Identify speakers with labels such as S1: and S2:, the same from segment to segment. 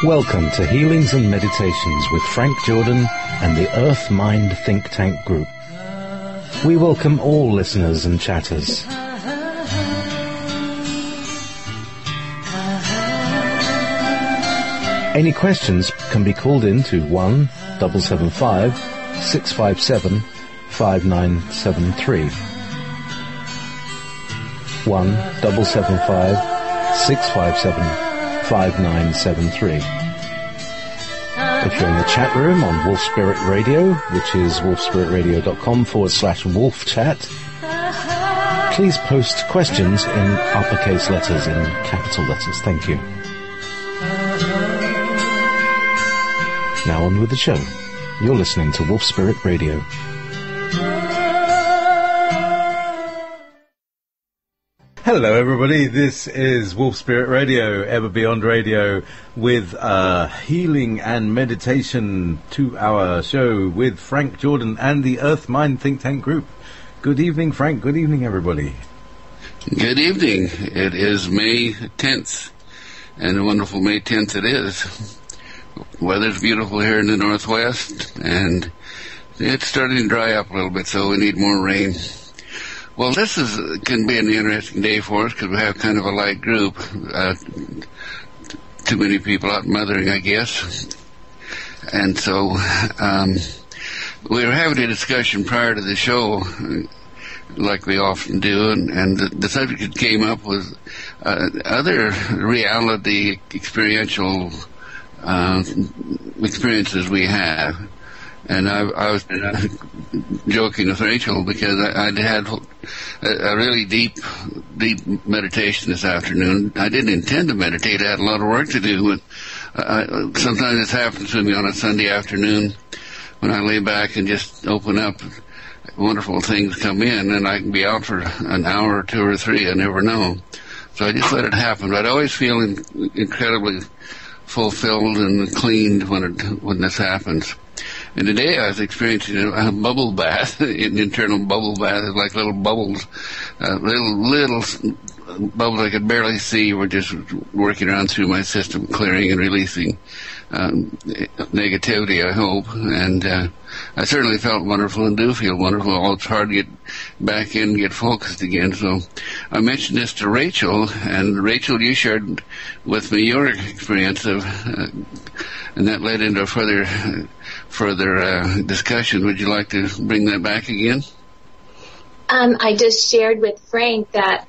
S1: Welcome to Healings and Meditations with Frank Jordan and the Earth Mind Think Tank Group. We welcome all listeners and chatters. Any questions can be called in to 1-775-657-5973. 1-775-657-5973. If you're in the chat room on Wolf Spirit Radio, which is wolfspiritradio.com/wolfchat, please post questions in uppercase letters, in capital letters. Thank you. Now on with the show. You're listening to Wolf Spirit Radio.
S2: Hello everybody, this is Wolf Spirit Radio, Ever Beyond Radio, with a healing and meditation 2-hour show with Frank Jordan and the Earth Mind Think Tank Group. Good evening, Frank. Good evening, everybody.
S3: Good evening. It is May 10th, and a wonderful May 10th it is. Weather's beautiful here in the Northwest, and it's starting to dry up a little bit, so we need more rain. Well, this can be an interesting day for us because we have kind of a light group. Too many people out mothering, I guess. And so we were having a discussion prior to the show, like we often do, and the subject that came up was other reality experiential experiences we have. And I was joking with Rachel because I'd had a really deep meditation this afternoon. I didn't intend to meditate. I had a lot of work to do. But sometimes this happens to me on a Sunday afternoon when I lay back and just open up. Wonderful things come in, and I can be out for an hour or two or three. I never know. So I just let it happen. But I always feel incredibly fulfilled and cleaned when this happens. And today I was experiencing a bubble bath, an internal bubble bath. It's like little bubbles, little bubbles I could barely see were just working around through my system, clearing and releasing negativity, I hope. And I certainly felt wonderful and do feel wonderful. Although it's hard to get back in and get focused again. So I mentioned this to Rachel, and Rachel, you shared with me your experience of, and that led into a further discussion. Would you like to bring that back again?
S4: I just shared with Frank that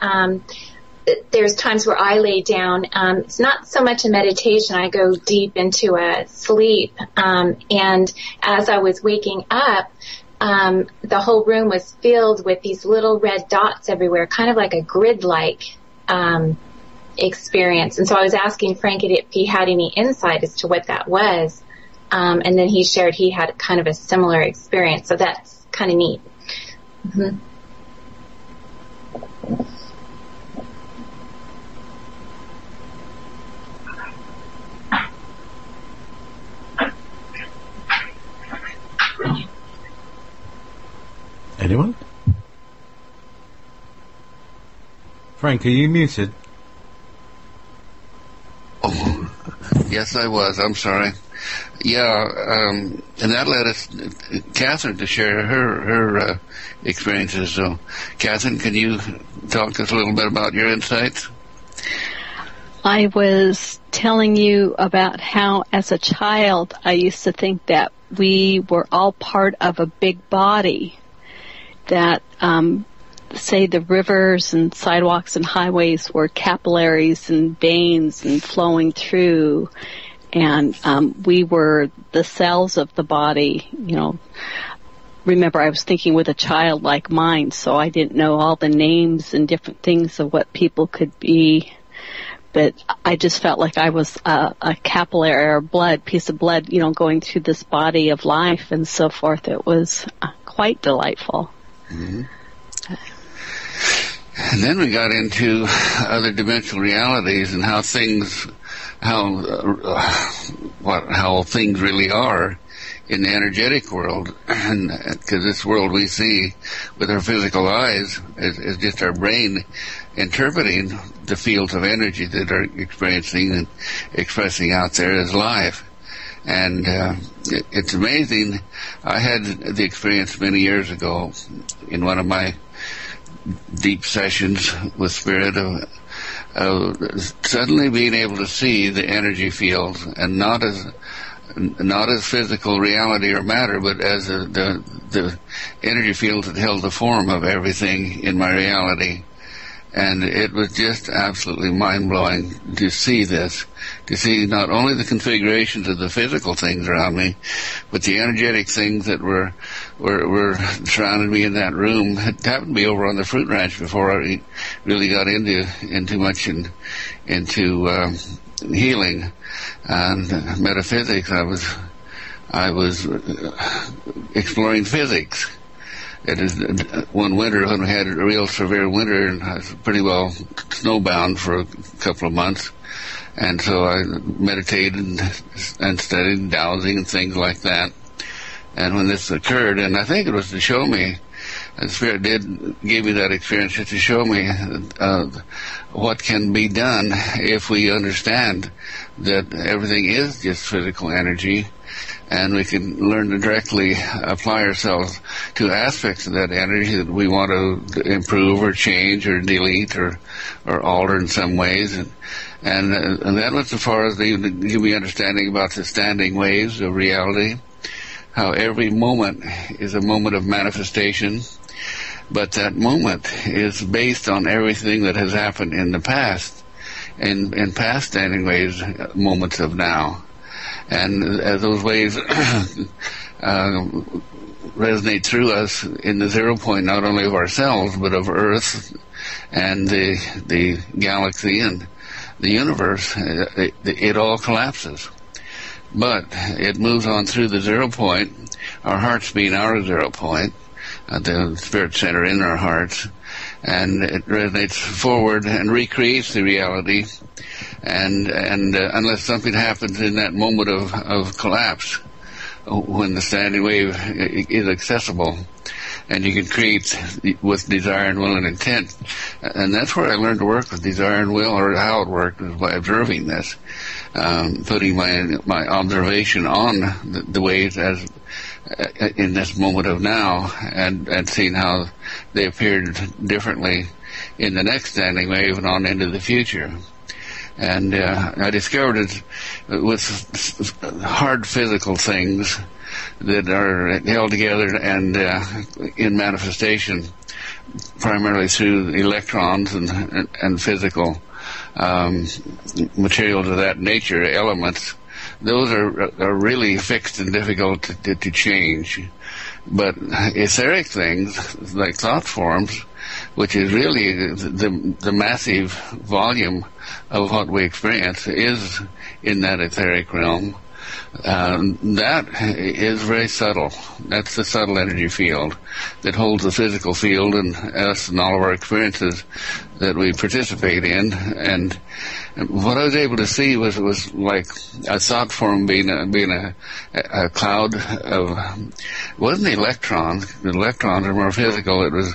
S4: there's times where I lay down. It's not so much a meditation. I go deep into a sleep. And as I was waking up, the whole room was filled with these little red dots everywhere, kind of like a grid-like experience. And so I was asking Frank if he had any insight as to what that was. And then he shared he had kind of a similar experience. So that's kind of neat. Mm-hmm.
S2: Anyone? Frank, are you muted?
S3: Oh, yes, I was. I'm sorry. Yeah, and that led us, Catherine, to share her experiences. So, Catherine, can you talk to us a little bit about your insights?
S5: I was telling you about how, as a child, I used to think that we were all part of a big body, that, say, the rivers and sidewalks and highways were capillaries and veins and flowing through, and we were the cells of the body. You know, remember, I was thinking with a childlike mind, so I didn't know all the names and different things of what people could be. But I just felt like I was a capillary or piece of blood, you know, going through this body of life and so forth. It was quite delightful.
S3: Mm-hmm. And then we got into other dimensional realities and how things really are in the energetic world, and because this world we see with our physical eyes is just our brain, interpreting the fields of energy that are experiencing and expressing out there as live. And it's amazing. I had the experience many years ago in one of my deep sessions with Spirit of suddenly being able to see the energy fields, and not as physical reality or matter, but as the energy fields that held the form of everything in my reality. And it was just absolutely mind-blowing to see this, to see not only the configurations of the physical things around me, but the energetic things that were surrounding me in that room. It happened to be over on the fruit ranch before I really got into much into healing and metaphysics. I was exploring physics. It is one winter when we had a real severe winter, and I was pretty well snowbound for a couple of months. And so I meditated and studied dowsing and things like that. And when this occurred, and I think it was to show me, the Spirit did give me that experience just to show me what can be done if we understand that everything is just physical energy, and we can learn to directly apply ourselves to aspects of that energy that we want to improve or change or delete or alter in some ways. And that was as far as they give me understanding about the standing waves of reality, how every moment is a moment of manifestation, but that moment is based on everything that has happened in the past, in past standing waves, moments of now. And as those waves resonate through us in the 0 point, not only of ourselves, but of Earth and the galaxy and the universe, it all collapses. But it moves on through the 0 point, our hearts being our 0 point, the Spirit center in our hearts, and it resonates forward and recreates the reality. And unless something happens in that moment of collapse, when the standing wave is accessible, and you can create with desire and will and intent. And that's where I learned to work with desire and will, or how it worked, was by observing this, putting my observation on the waves as in this moment of now, and seeing how they appeared differently in the next standing wave and on into the future. And I discovered it with hard physical things that are held together and in manifestation, primarily through electrons and physical materials of that nature, elements. Those are really fixed and difficult to change. But etheric things, like thought forms, which is really the massive volume of what we experience, is in that etheric realm. That is very subtle. That's the subtle energy field that holds the physical field and us and all of our experiences that we participate in. And what I was able to see was like a thought form being a cloud of, it wasn't electrons. The electrons are more physical. It was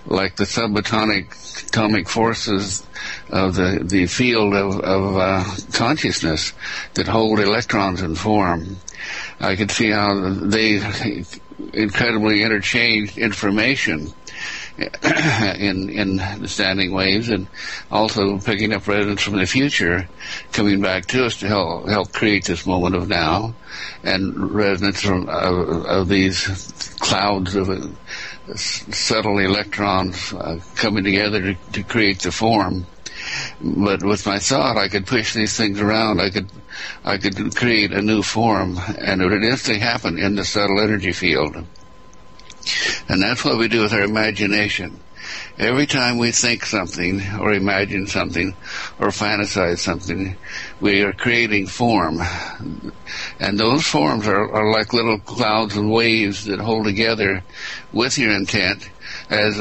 S3: like the subatomic atomic forces of the field of consciousness that hold electrons in form. I could see how they incredibly interchanged information in the standing waves, and also picking up resonance from the future, coming back to us to help create this moment of now, and resonance from of these clouds of subtle electrons coming together to create the form. But with my thought, I could push these things around. I could create a new form, and it would instantly happen in the subtle energy field. And that's what we do with our imagination. Every time we think something, or imagine something, or fantasize something, we are creating form. And those forms are like little clouds and waves that hold together with your intent as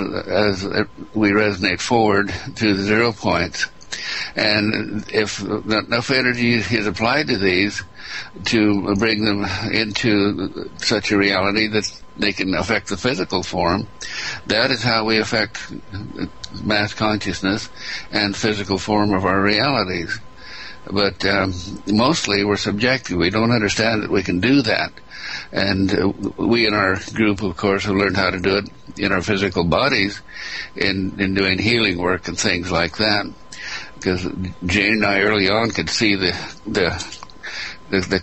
S3: we resonate forward to the 0 points. And if enough energy is applied to these to bring them into such a reality that they can affect the physical form, that is how we affect mass consciousness and physical form of our realities. But mostly we're subjective. We don't understand that we can do that. And we in our group, of course, have learned how to do it in our physical bodies in doing healing work and things like that. Because Jane and I early on could see the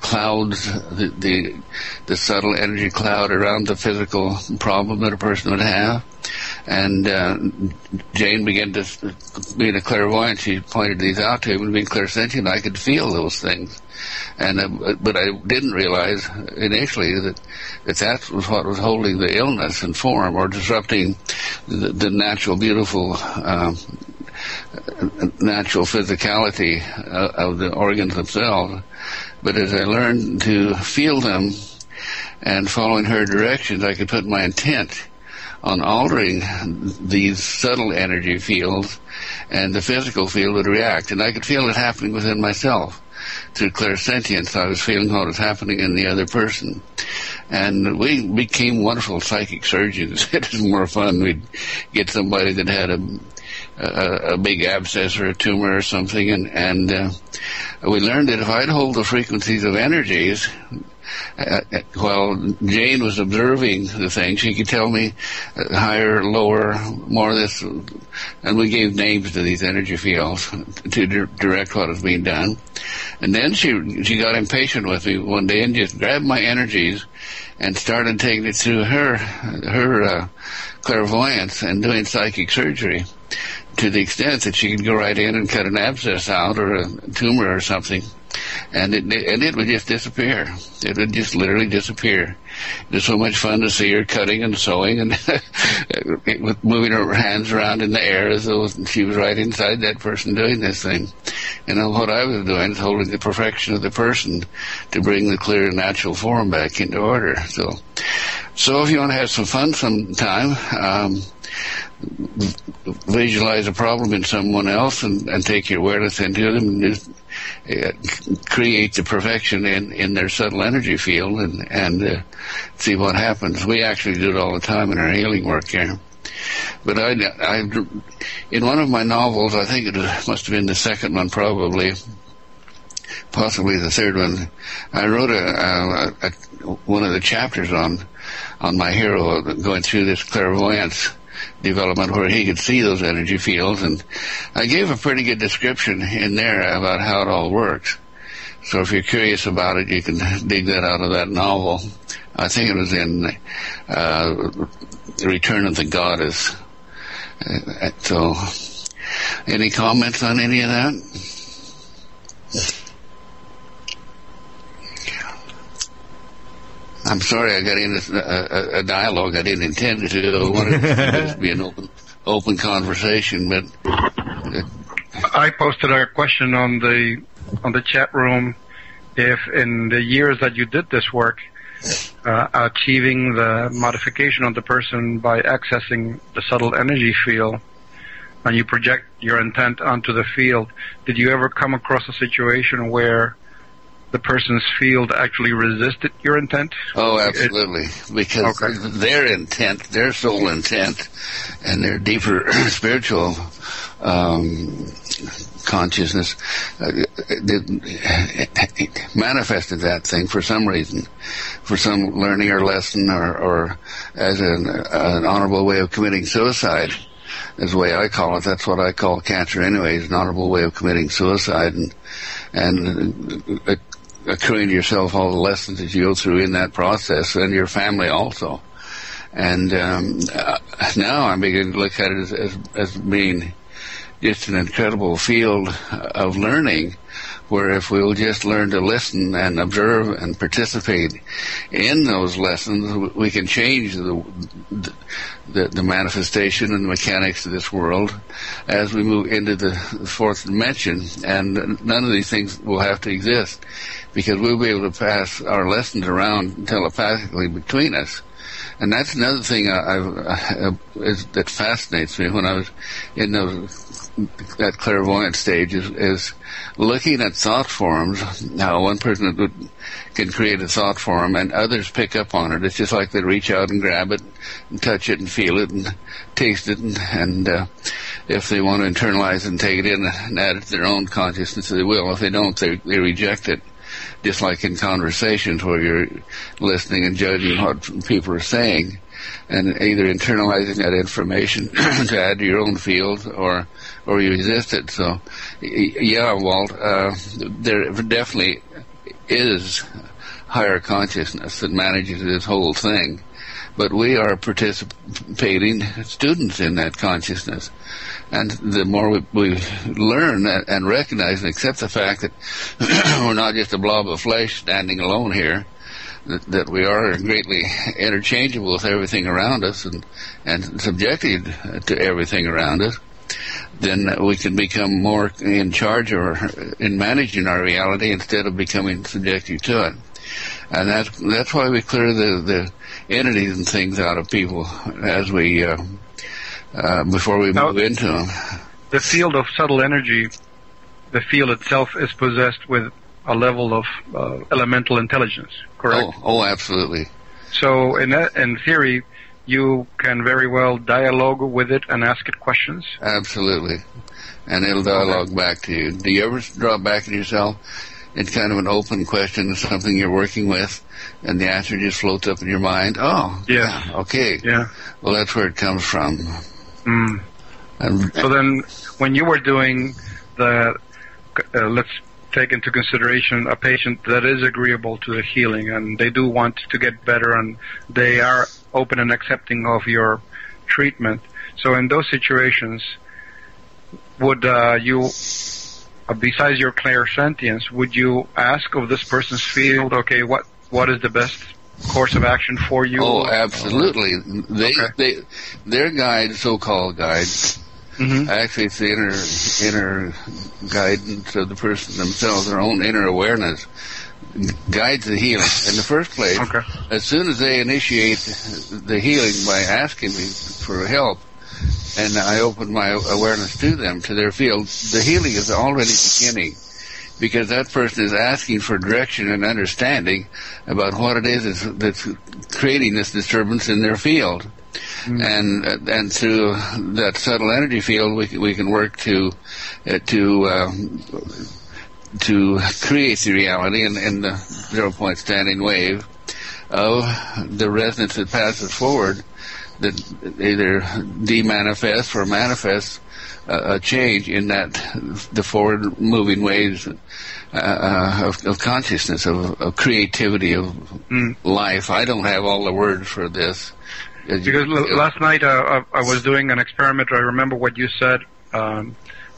S3: clouds, the subtle energy cloud around the physical problem that a person would have. And Jane began to, being a clairvoyant, she pointed these out to him, and being clairsentient, I could feel those things. And but I didn't realize initially that was what was holding the illness in form, or disrupting the natural, beautiful natural physicality of the organs themselves. But as I learned to feel them and following her directions, I could put my intent on altering these subtle energy fields, and the physical field would react. And I could feel it happening within myself. Through clairsentience, I was feeling what was happening in the other person. And we became wonderful psychic surgeons. It was more fun. We'd get somebody that had a big abscess or a tumor or something, and we learned that if I'd hold the frequencies of energies, while Jane was observing the thing, she could tell me higher, lower, more of this, and we gave names to these energy fields to direct what was being done. And then she got impatient with me one day and just grabbed my energies and started taking it through her clairvoyance and doing psychic surgery, to the extent that she could go right in and cut an abscess out or a tumor or something, and it would just disappear. It would just literally disappear. It was so much fun to see her cutting and sewing and moving her hands around in the air as though she was right inside that person doing this thing. And what I was doing is holding the perfection of the person to bring the clear natural form back into order. So if you want to have some fun sometime, visualize a problem in someone else and take your awareness into them and just create the perfection in their subtle energy field and see what happens. We actually do it all the time in our healing work here. But I in one of my novels, I think it must have been the second one probably, possibly the third one, I wrote one of the chapters on my hero going through this clairvoyance development where he could see those energy fields, and I gave a pretty good description in there about how it all works. So if you're curious about it, you can dig that out of that novel. I think it was in Return of the Goddess. So any comments on any of that? I'm sorry I got into a dialogue I didn't intend to. I wanted it to be an open conversation, but
S6: I posted a question on the chat room. If in the years that you did this work, achieving the modification of the person by accessing the subtle energy field, and you project your intent onto the field, did you ever come across a situation where the person's field actually resisted your intent?
S3: Oh, absolutely. Because their intent, their soul intent, and their deeper spiritual consciousness manifested that thing for some reason, for some learning or lesson, or as an honorable way of committing suicide. Is the way I call it. That's what I call cancer anyways, an honorable way of committing suicide, and accruing to yourself all the lessons that you go through in that process, and your family also. And now I'm beginning to look at it as being just an incredible field of learning, where if we'll just learn to listen and observe and participate in those lessons, we can change the manifestation and the mechanics of this world as we move into the fourth dimension. And none of these things will have to exist, because we'll be able to pass our lessons around telepathically between us. And that's another thing that fascinates me. When I was in those that clairvoyant stage is looking at thought forms. Now, one person can create a thought form, and others pick up on it. It's just like they reach out and grab it, and touch it, and feel it, and taste it, and if they want to internalize it and take it in and add it to their own consciousness, they will. If they don't, they reject it. Just like in conversations where you're listening and judging what people are saying, and either internalizing that information to add to your own field, or you resist it. So, yeah, Walt, there definitely is higher consciousness that manages this whole thing, but we are participating students in that consciousness. And the more we learn and recognize and accept the fact that we're not just a blob of flesh standing alone here, that we are greatly interchangeable with everything around us and subjected to everything around us, then we can become more in charge or in managing our reality instead of becoming subjective to it. And that's why we clear the entities and things out of people as we before we move into them.
S6: The field of subtle energy, the field itself is possessed with a level of elemental intelligence, correct?
S3: Oh, absolutely.
S6: So in theory, you can very well dialogue with it and ask it questions?
S3: Absolutely. And it'll dialogue back to you. Do you ever draw back at yourself? It's kind of an open question, something you're working with, and the answer just floats up in your mind. Oh, yeah, okay. Yeah. Well, that's where it comes from.
S6: Mm. So then, when you were doing the, let's take into consideration a patient that is agreeable to the healing, and they do want to get better, and they are open and accepting of your treatment. So in those situations, would you, besides your clairsentience, would you ask of this person's field, okay, what is the best course of action for you?
S3: Oh, absolutely. Their guides, so-called guides, actually it's the inner guidance of the person themselves, their own inner awareness, guides the healing. In the first place, as soon as they initiate the healing by asking me for help, and I open my awareness to them, to their field, the healing is already beginning, because that person is asking for direction and understanding about what it is that's creating this disturbance in their field. And through that subtle energy field, we can work to create the reality in the 0-point standing wave of the resonance that passes forward, that either demanifests or manifests a change in the forward moving waves of consciousness, of creativity, of life. I don't have all the words for this.
S6: Because last night I was doing an experiment. I remember what you said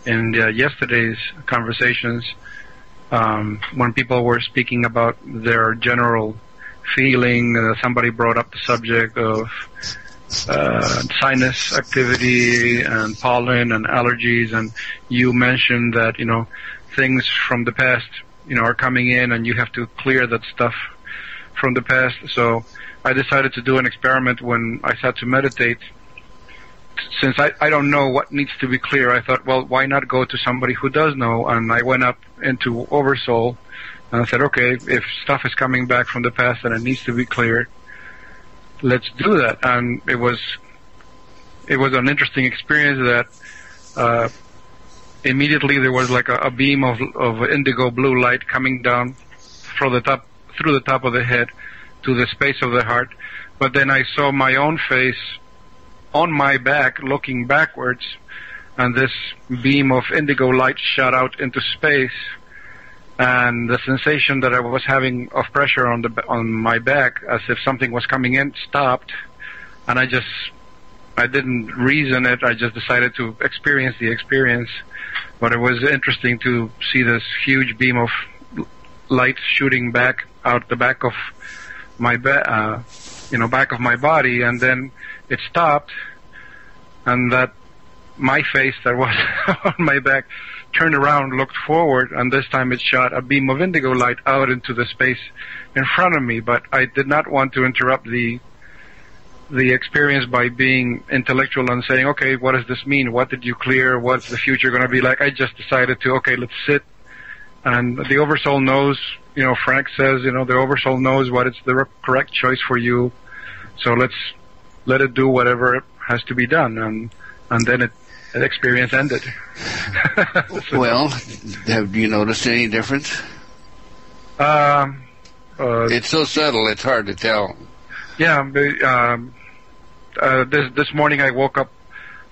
S6: in yesterday's conversations when people were speaking about their general feeling. Somebody brought up the subject of sinus activity and pollen and allergies, and you mentioned that things from the past are coming in, and you have to clear that stuff from the past. So I decided to do an experiment when I sat to meditate. Since I don't know what needs to be clear, I thought, well, why not go to somebody who does know? And I went up into Oversoul and I said, okay, if stuff is coming back from the past and it needs to be cleared, let's do that. And it was an interesting experience that immediately there was like a beam of indigo blue light coming down through the top of the head to the space of the heart. But then I saw my own face on my back looking backwards, and this beam of indigo light shot out into space, and the sensation that I was having of pressure on my back, as if something was coming in, stopped, and I didn't reason it, I just decided to experience the experience. But it was interesting to see this huge beam of light shooting back out the back of my back of my body, and then it stopped, and that my face that was on my back turned around, looked forward, and this time it shot a beam of indigo light out into the space in front of me. But I did not want to interrupt the the experience by being intellectual and saying, okay, what does this mean? What did you clear? What's the future going to be like? I just decided to, okay, let's sit. And the Oversoul knows, Frank says, the Oversoul knows what is the correct choice for you. So let's let it do whatever has to be done. And then the experience ended.
S3: Well, have you noticed any difference? It's so subtle, it's hard to tell.
S6: Yeah, this morning I woke up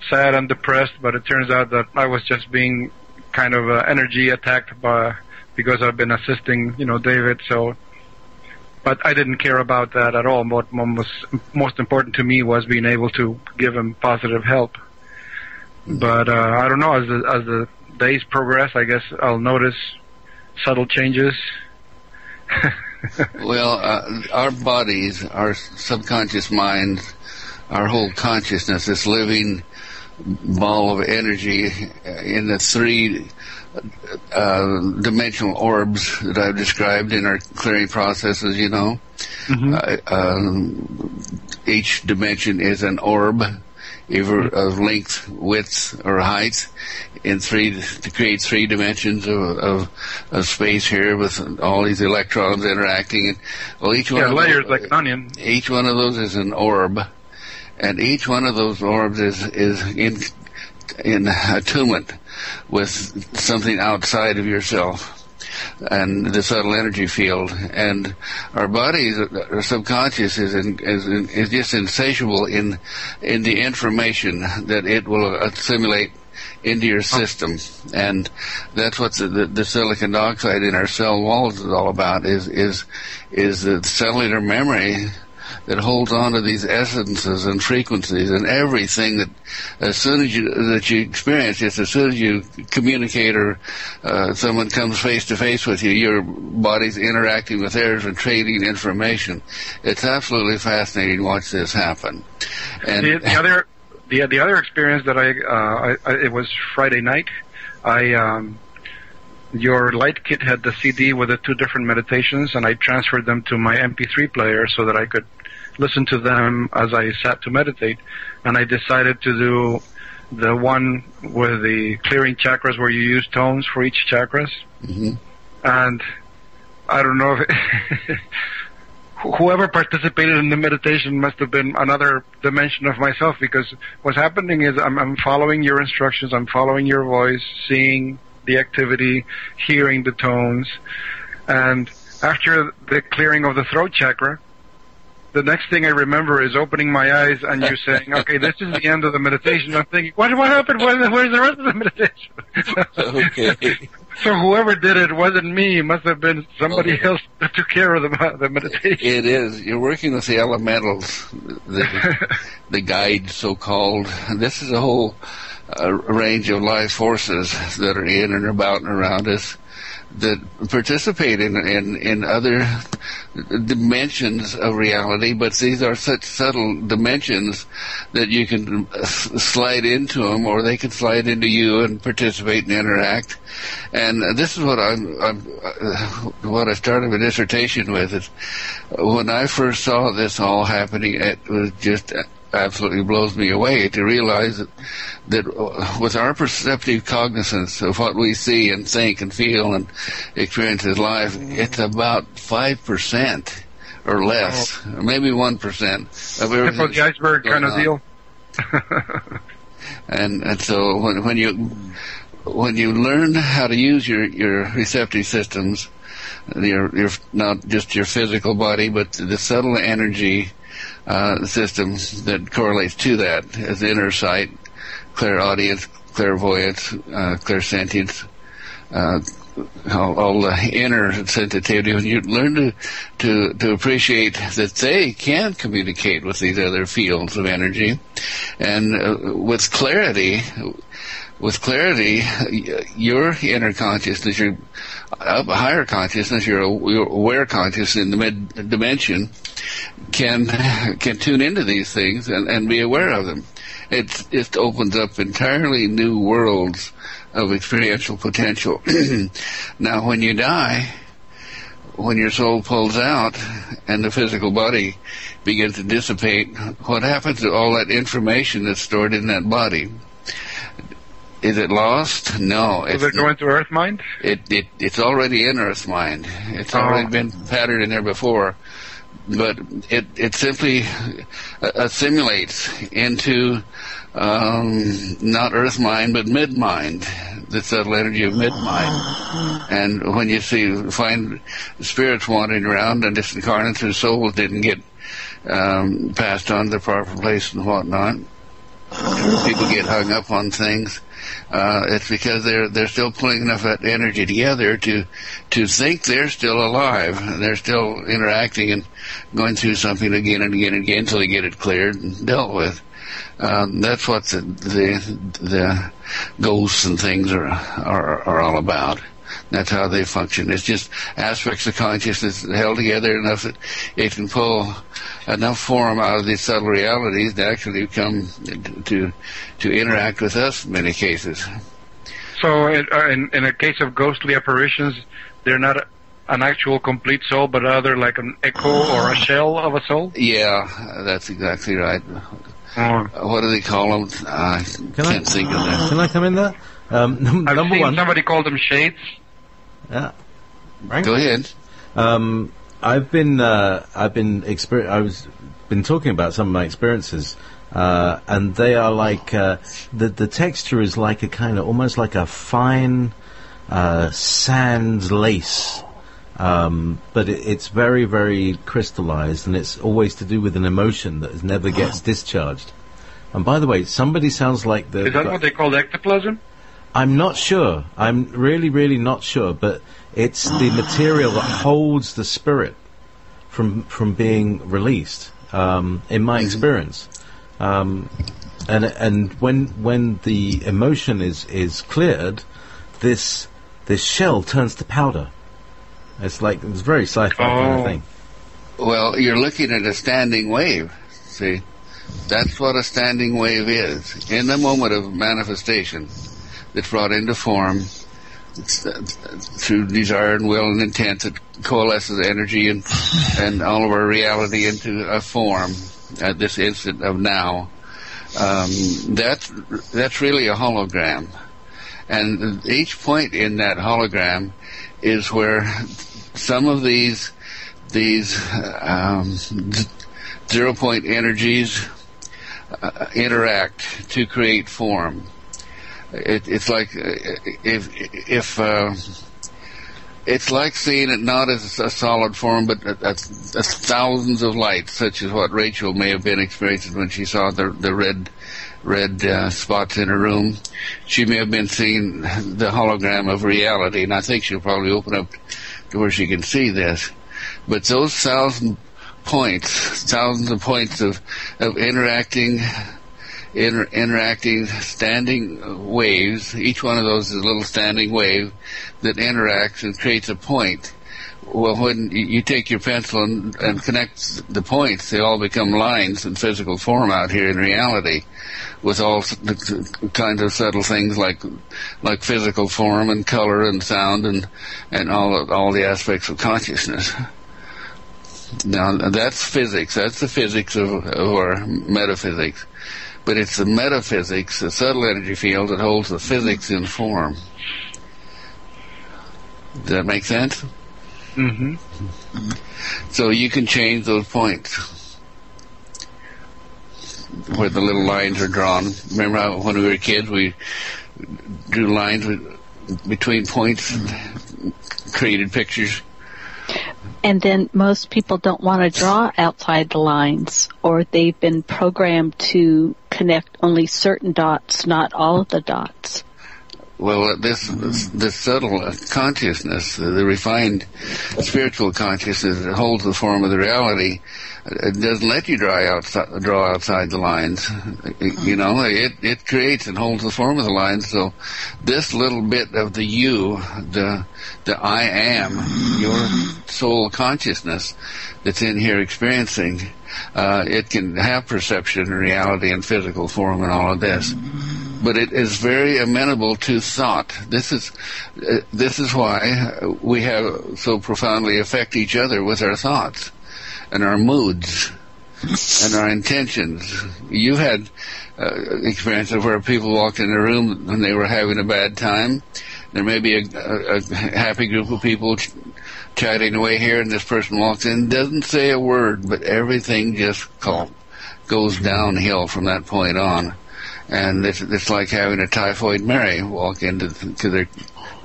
S6: sad and depressed, but it turns out that I was just being kind of energy attacked because I've been assisting, David. So, but I didn't care about that at all. What was most important to me was being able to give him positive help. But I don't know. As the days progress, I guess I'll notice subtle changes.
S3: Well, our bodies, our subconscious minds, our whole consciousness, this living ball of energy in the three dimensional orbs that I've described in our clearing processes, each dimension is an orb, either of length, width, or height, to create three dimensions of space here with all these electrons interacting. And, well, each one of
S6: layers
S3: those,
S6: like an onion.
S3: Each one of those is an orb, and each one of those orbs is in attunement with something outside of yourself and the subtle energy field. And our bodies, our subconscious is just insatiable in the information that it will assimilate into your system. And that's what the silicon dioxide in our cell walls is all about, is the cellular memory that holds on to these essences and frequencies and everything that as soon as you experience, just as soon as you communicate or someone comes face to face with you, your body's interacting with theirs and trading information. It's absolutely fascinating to watch this happen. And
S6: the other experience that it was Friday night. Your light kit had the CD with the two different meditations, and I transferred them to my MP3 player so that I could listen to them as I sat to meditate. And I decided to do the one with the clearing chakras where you use tones for each chakras.
S3: Mm-hmm.
S6: And I don't know if whoever participated in the meditation must have been another dimension of myself, because what's happening is I'm following your instructions, I'm following your voice, seeing the activity, hearing the tones. And after the clearing of the throat chakra, the next thing I remember is opening my eyes and you saying, okay, this is the end of the meditation. I'm thinking, what happened? Where's the rest of the meditation?
S3: Okay.
S6: So whoever did it wasn't me. It must have been somebody else that took care of the meditation.
S3: It is. You're working with the elementals, the guides, so-called. This is a whole range of life forces that are in and about and around us that participate in other dimensions of reality, but these are such subtle dimensions that you can slide into them, or they can slide into you and participate and interact. And this is what what I started my dissertation with. Is when I first saw this all happening, it was just absolutely blows me away to realize that with our perceptive cognizance of what we see and think and feel and experience as life, it's about 5% or less, or maybe 1% of everything.
S6: The iceberg kind of deal.
S3: And so when you learn how to use your receptive systems, your not just your physical body, but the subtle energy system that correlates to that, as inner sight, clairaudience, clairvoyance, clairsentience, all the inner sensitivity. When you learn to appreciate that they can communicate with these other fields of energy, and with clarity, your inner consciousness, your higher consciousness, your aware consciousness in the mid dimension can tune into these things and be aware of them. It opens up entirely new worlds of experiential potential. Now, when you die, when your soul pulls out and the physical body begins to dissipate, what happens to all that information that's stored in that body? Is it lost? No.
S6: Does it go into Earth Mind?
S3: It's already in Earth Mind. It's already been patterned in there before. But it simply assimilates into not Earth Mind, but Mid Mind, the subtle energy of Mid Mind. And when you find spirits wandering around and disincarnate whose souls didn't get passed on to the proper place and whatnot, people get hung up on things. It's because they're still pulling enough of that energy together to think they're still alive. They're still interacting and going through something again and again and again until they get it cleared and dealt with. That's what the ghosts and things are all about. That's how they function. It's just aspects of consciousness held together enough that it can pull enough form out of these subtle realities to actually come to interact with us in many cases.
S6: So in a case of ghostly apparitions, they're not an actual complete soul, but rather like an echo or a shell of a soul?
S3: Yeah, that's exactly right. What do they call them? I can't think of that.
S2: Can I come in there?
S6: I've
S2: number
S6: seen
S2: one.
S6: somebody call them shades.
S2: Yeah. Right?
S3: Go ahead.
S2: I've been talking about some of my experiences, and they are like the texture is like a kind of almost like a fine sand lace, but it's very, very crystallized, and it's always to do with an emotion that never gets discharged. And by the way, somebody sounds like the.
S6: Is that what they call ectoplasm?
S2: I'm not sure. I'm really, really not sure. But it's the material that holds the spirit from being released. In my experience, and when the emotion is cleared, this shell turns to powder. It's very sci-fi kind of thing.
S3: Well, you're looking at a standing wave. See, that's what a standing wave is. In the moment of manifestation, that's brought into form through desire and will and intent that coalesces energy and all of our reality into a form at this instant of now. That's really a hologram. And each point in that hologram is where some of these 0-point energies interact to create form. It's like it's like seeing it not as a solid form, but as thousands of lights, such as what Rachel may have been experiencing when she saw the red spots in her room. She may have been seeing the hologram of reality, and I think she'll probably open up to where she can see this. But those thousands of points of interacting standing waves. Each one of those is a little standing wave that interacts and creates a point. Well, when you take your pencil and connect the points, they all become lines in physical form out here in reality, with all the kinds of subtle things like physical form and color and sound and all the aspects of consciousness. Now that's physics. That's the physics of our metaphysics. But it's the metaphysics, the subtle energy field, that holds the physics in form. Does that make sense?
S6: Mm-hmm.
S3: So you can change those points where the little lines are drawn. Remember how when we were kids we drew lines between points and created pictures?
S5: And then most people don't want to draw outside the lines, or they've been programmed to connect only certain dots, not all of the dots.
S3: Well, this subtle consciousness, the refined spiritual consciousness that holds the form of the reality, it doesn't let you draw outside the lines. You know, it creates and holds the form of the lines. So this little bit of the you, the I am, your soul consciousness that's in here experiencing, it can have perception and reality and physical form and all of this. but it is very amenable to thought. This is why we have so profoundly affect each other with our thoughts and our moods and our intentions. You had experiences where people walked in a room when they were having a bad time. There may be a happy group of people chatting away here, and this person walks in, doesn't say a word, but everything just goes downhill from that point on. And it's like having a typhoid Mary walk into their,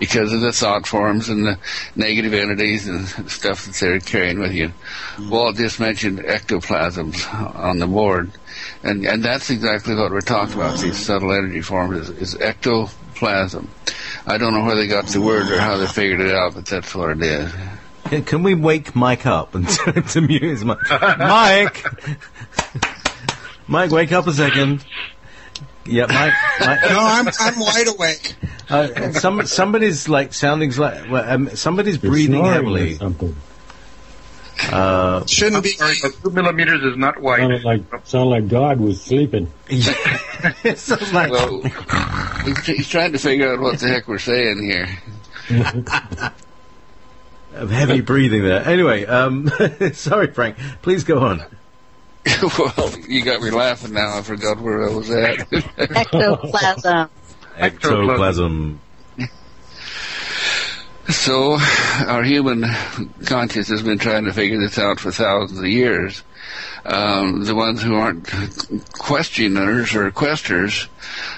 S3: because of the thought forms and the negative entities and stuff that they're carrying with you. Walt just mentioned ectoplasms on the board, and that's exactly what we're talking about. These subtle energy forms is ectoplasm. I don't know where they got the word or how they figured it out, but that's what it is.
S2: Can we wake Mike up and to mute Mike? Mike, wake up a second. Yeah, Mike.
S7: No, I'm wide awake.
S2: Somebody's like sounding like somebody's breathing heavily.
S6: Shouldn't be. 2 millimeters is not white.
S8: Sounded like God was sleeping.
S2: It sounds like.
S3: Well, he's trying to figure out what the heck we're saying here.
S2: Heavy breathing there. Anyway, sorry, Frank. Please go on.
S3: Well, you got me laughing now. I forgot where I was at.
S5: Ectoplasm.
S2: Ectoplasm.
S3: So, our human conscience has been trying to figure this out for thousands of years. The ones who aren't questioners or questers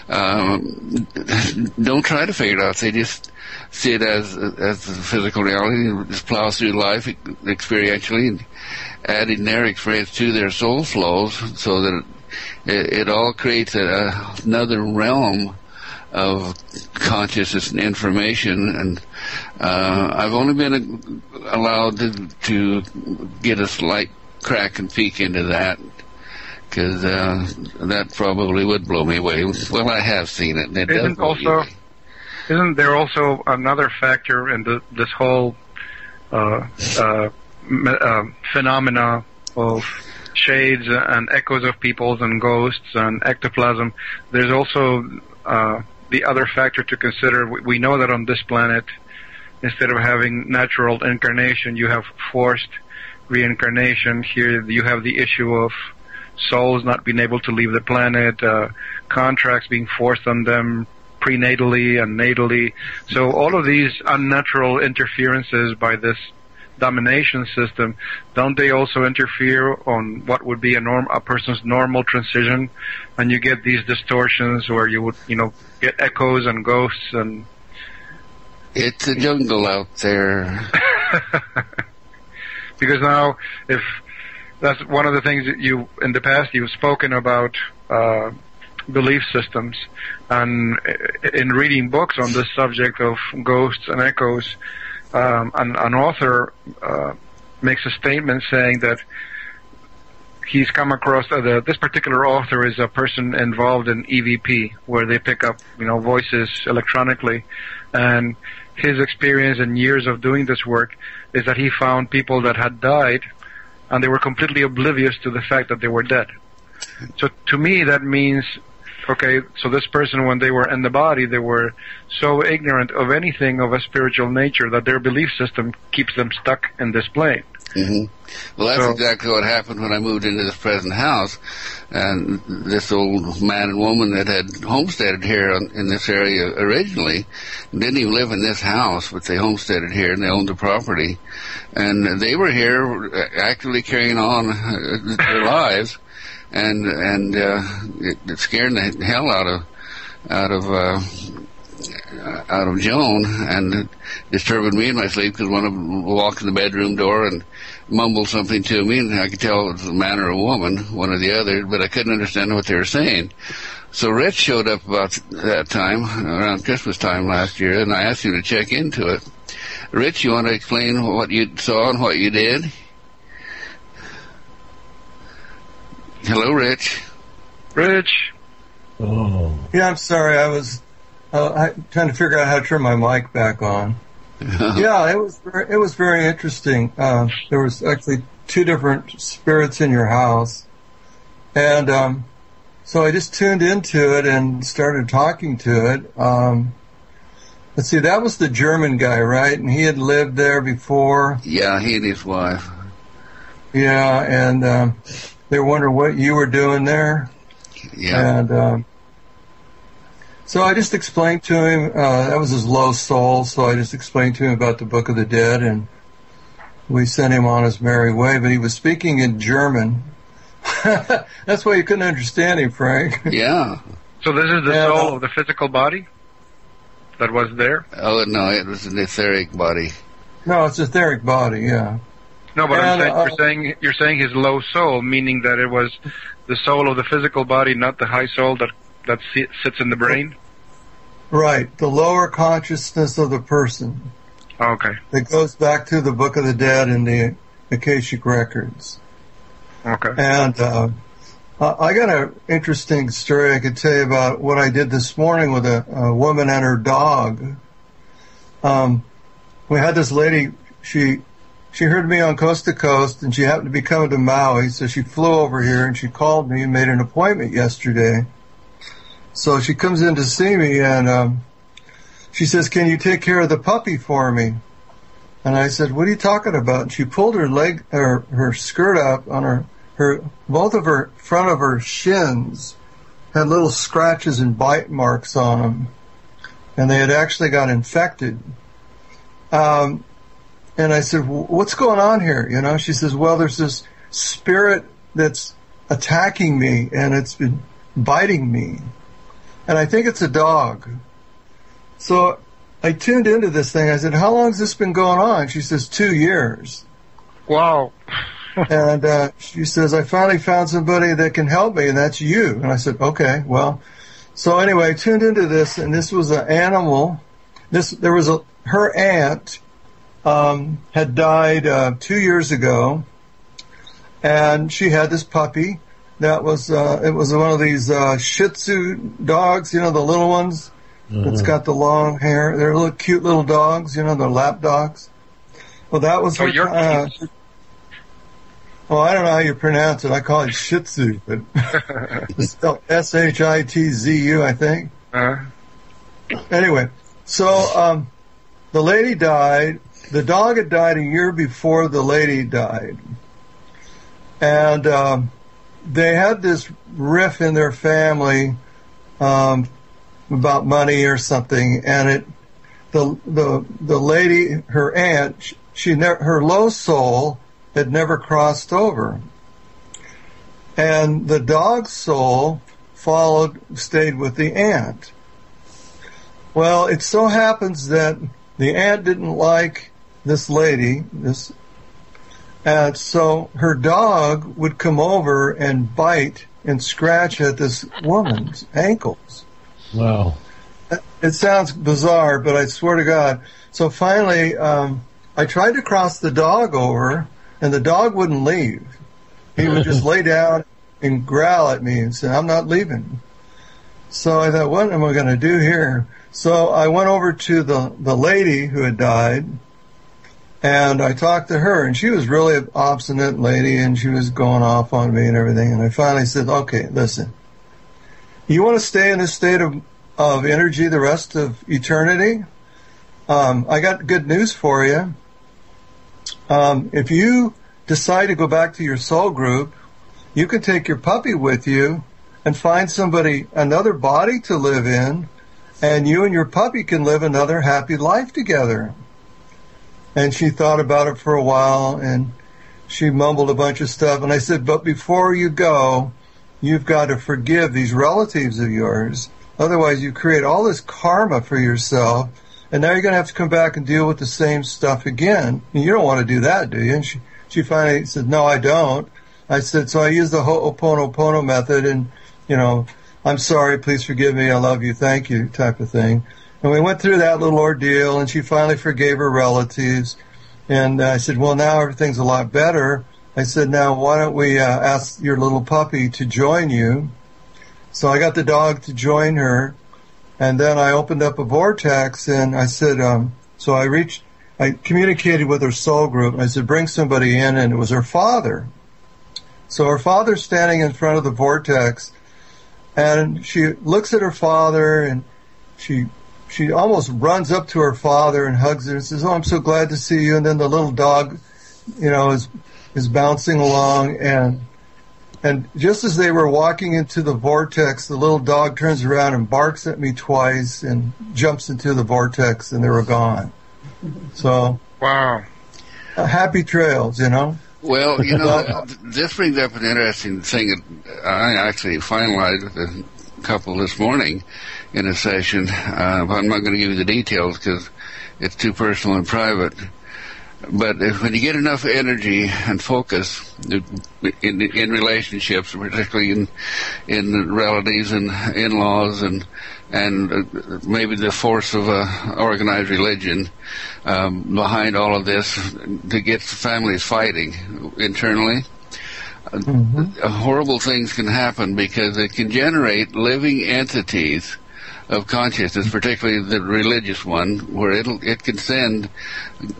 S3: don't try to figure it out. They just see it as the physical reality and just plow through life experientially, and adding their experience to their soul flows, so that it all creates another realm of consciousness and information. And I've only been allowed to get a slight crack and peek into that, because that probably would blow me away. Well, I have seen it. And it
S6: isn't there also another factor in this whole phenomena of shades and echoes of peoples and ghosts and ectoplasm? There's also the other factor to consider. We know that on this planet, instead of having natural incarnation, you have forced reincarnation. Here you have the issue of souls not being able to leave the planet, contracts being forced on them prenatally and natally. So all of these unnatural interferences by this domination system, don't they also interfere on what would be a person's normal transition? And you get these distortions where you would, get echoes and ghosts and...
S3: It's a jungle out there.
S6: Because now, if that's one of the things that in the past, you've spoken about belief systems, and in reading books on this subject of ghosts and echoes, an author makes a statement saying that he's come across this particular author is a person involved in EVP, where they pick up voices electronically, and his experience and years of doing this work is that he found people that had died and they were completely oblivious to the fact that they were dead. So to me that means, okay, so this person, when they were in the body, they were so ignorant of anything of a spiritual nature that their belief system keeps them stuck in this plane.
S3: Mm-hmm. Well, that's exactly what happened when I moved into this present house. And this old man and woman that had homesteaded here in this area originally didn't even live in this house, but they homesteaded here and they owned the property. And they were here actively carrying on their lives. And it scared the hell out of Joan, and disturbed me in my sleep, because one of them walked in the bedroom door and mumbled something to me, and I could tell it was a man or a woman, one or the other, but I couldn't understand what they were saying. So Rich showed up about that time, around Christmas time last year, and I asked him to check into it. Rich, you want to explain what you saw and what you did? Hello, Rich.
S6: Rich.
S8: Oh.
S9: Yeah, I'm sorry. I was trying to figure out how to turn my mic back on. Yeah, it was very interesting. There was actually two different spirits in your house, and So I just tuned into it and started talking to it. Let's see, that was the German guy, right? And he had lived there before.
S3: Yeah, he and his wife.
S9: Yeah, and they were wondering what you were doing there.
S3: Yeah.
S9: And so I just explained to him, that was his low soul, so I just explained to him about the Book of the Dead, and we sent him on his merry way, but he was speaking in German. That's why you couldn't understand him, Frank.
S3: Yeah.
S6: So this is the soul of the physical body that was there?
S3: Oh, no, it was an etheric body.
S9: No, it's etheric body, yeah.
S6: No, but you're saying his low soul, meaning that it was the soul of the physical body, not the high soul that sits in the brain?
S9: Right, the lower consciousness of the person.
S6: Okay.
S9: It goes back to the Book of the Dead and the Akashic Records.
S6: Okay.
S9: And I got an interesting story I could tell you about what I did this morning with a woman and her dog. We had this lady, she heard me on Coast to Coast, and she happened to be coming to Maui, so she flew over here, and she called me and made an appointment yesterday. So she comes in to see me, and she says, "Can you take care of the puppy for me?" And I said, "What are you talking about?" And she pulled her skirt up on her both of her front of her shins had little scratches and bite marks on them, and they had actually got infected. And I said, "What's going on here?" You know, she says, "Well, there's this spirit that's attacking me, and it's been biting me, and I think it's a dog." So I tuned into this thing. I said, "How long has this been going on?" She says, 2 years.
S6: Wow.
S9: And she says, "I finally found somebody that can help me, and that's you." And I said, "Okay, well." So anyway, I tuned into this, and this was an animal. Her aunt had died 2 years ago, and she had this puppy that was it was one of these Shih Tzu dogs, you know, the little ones. It's got the long hair. They're little cute little dogs, you know, they're lap dogs. Well, that was her. Well, I don't know how you pronounce it. I call it Shih Tzu, but it's spelled Shitzu, I think. Anyway, so the lady died. The dog had died a year before the lady died. And they had this riff in their family about money or something. And the lady, her aunt, her low soul had never crossed over. And the dog's soul stayed with the aunt. Well, it so happens that the aunt didn't like this lady, and so her dog would come over and bite and scratch at this woman's ankles.
S8: Wow.
S9: It sounds bizarre, but I swear to God. So finally, I tried to cross the dog over, and the dog wouldn't leave. He would just lay down and growl at me and say, "I'm not leaving." So I thought, what am I going to do here? So I went over to the lady who had died, and I talked to her, and she was really an obstinate lady, and she was going off on me and everything. And I finally said, "Okay, listen, you want to stay in this state of energy the rest of eternity? I got good news for you. If you decide to go back to your soul group, you can take your puppy with you and find another body to live in, and you and your puppy can live another happy life together." And she thought about it for a while, and she mumbled a bunch of stuff. And I said, "But before you go, you've got to forgive these relatives of yours. Otherwise, you create all this karma for yourself, and now you're going to have to come back and deal with the same stuff again. And you don't want to do that, do you?" And she finally said, "No, I don't." I said, so I used the Ho'oponopono method, and, you know, "I'm sorry, please forgive me, I love you, thank you," type of thing. And we went through that little ordeal, and she finally forgave her relatives. And I said, "Well, now everything's a lot better." I said, "Now, why don't we ask your little puppy to join you?" So I got the dog to join her, and then I opened up a vortex, and I said, I communicated with her soul group, and I said, "Bring somebody in," and it was her father. So her father's standing in front of the vortex, And she looks at her father, and she almost runs up to her father and hugs her and says, "Oh, I'm so glad to see you." And then the little dog, is bouncing along, and just as they were walking into the vortex, the little dog turns around and barks at me twice and jumps into the vortex, and they were gone. So,
S6: wow,
S9: happy trails,
S3: Well, this brings up an interesting thing. I actually finalized with a couple this morning in a session, but I'm not going to give you the details because it's too personal and private. But when you get enough energy and focus in relationships, particularly in relatives and in-laws and maybe the force of organized religion behind all of this to get families fighting internally, horrible things can happen because it can generate living entities of consciousness, particularly the religious one, where it can send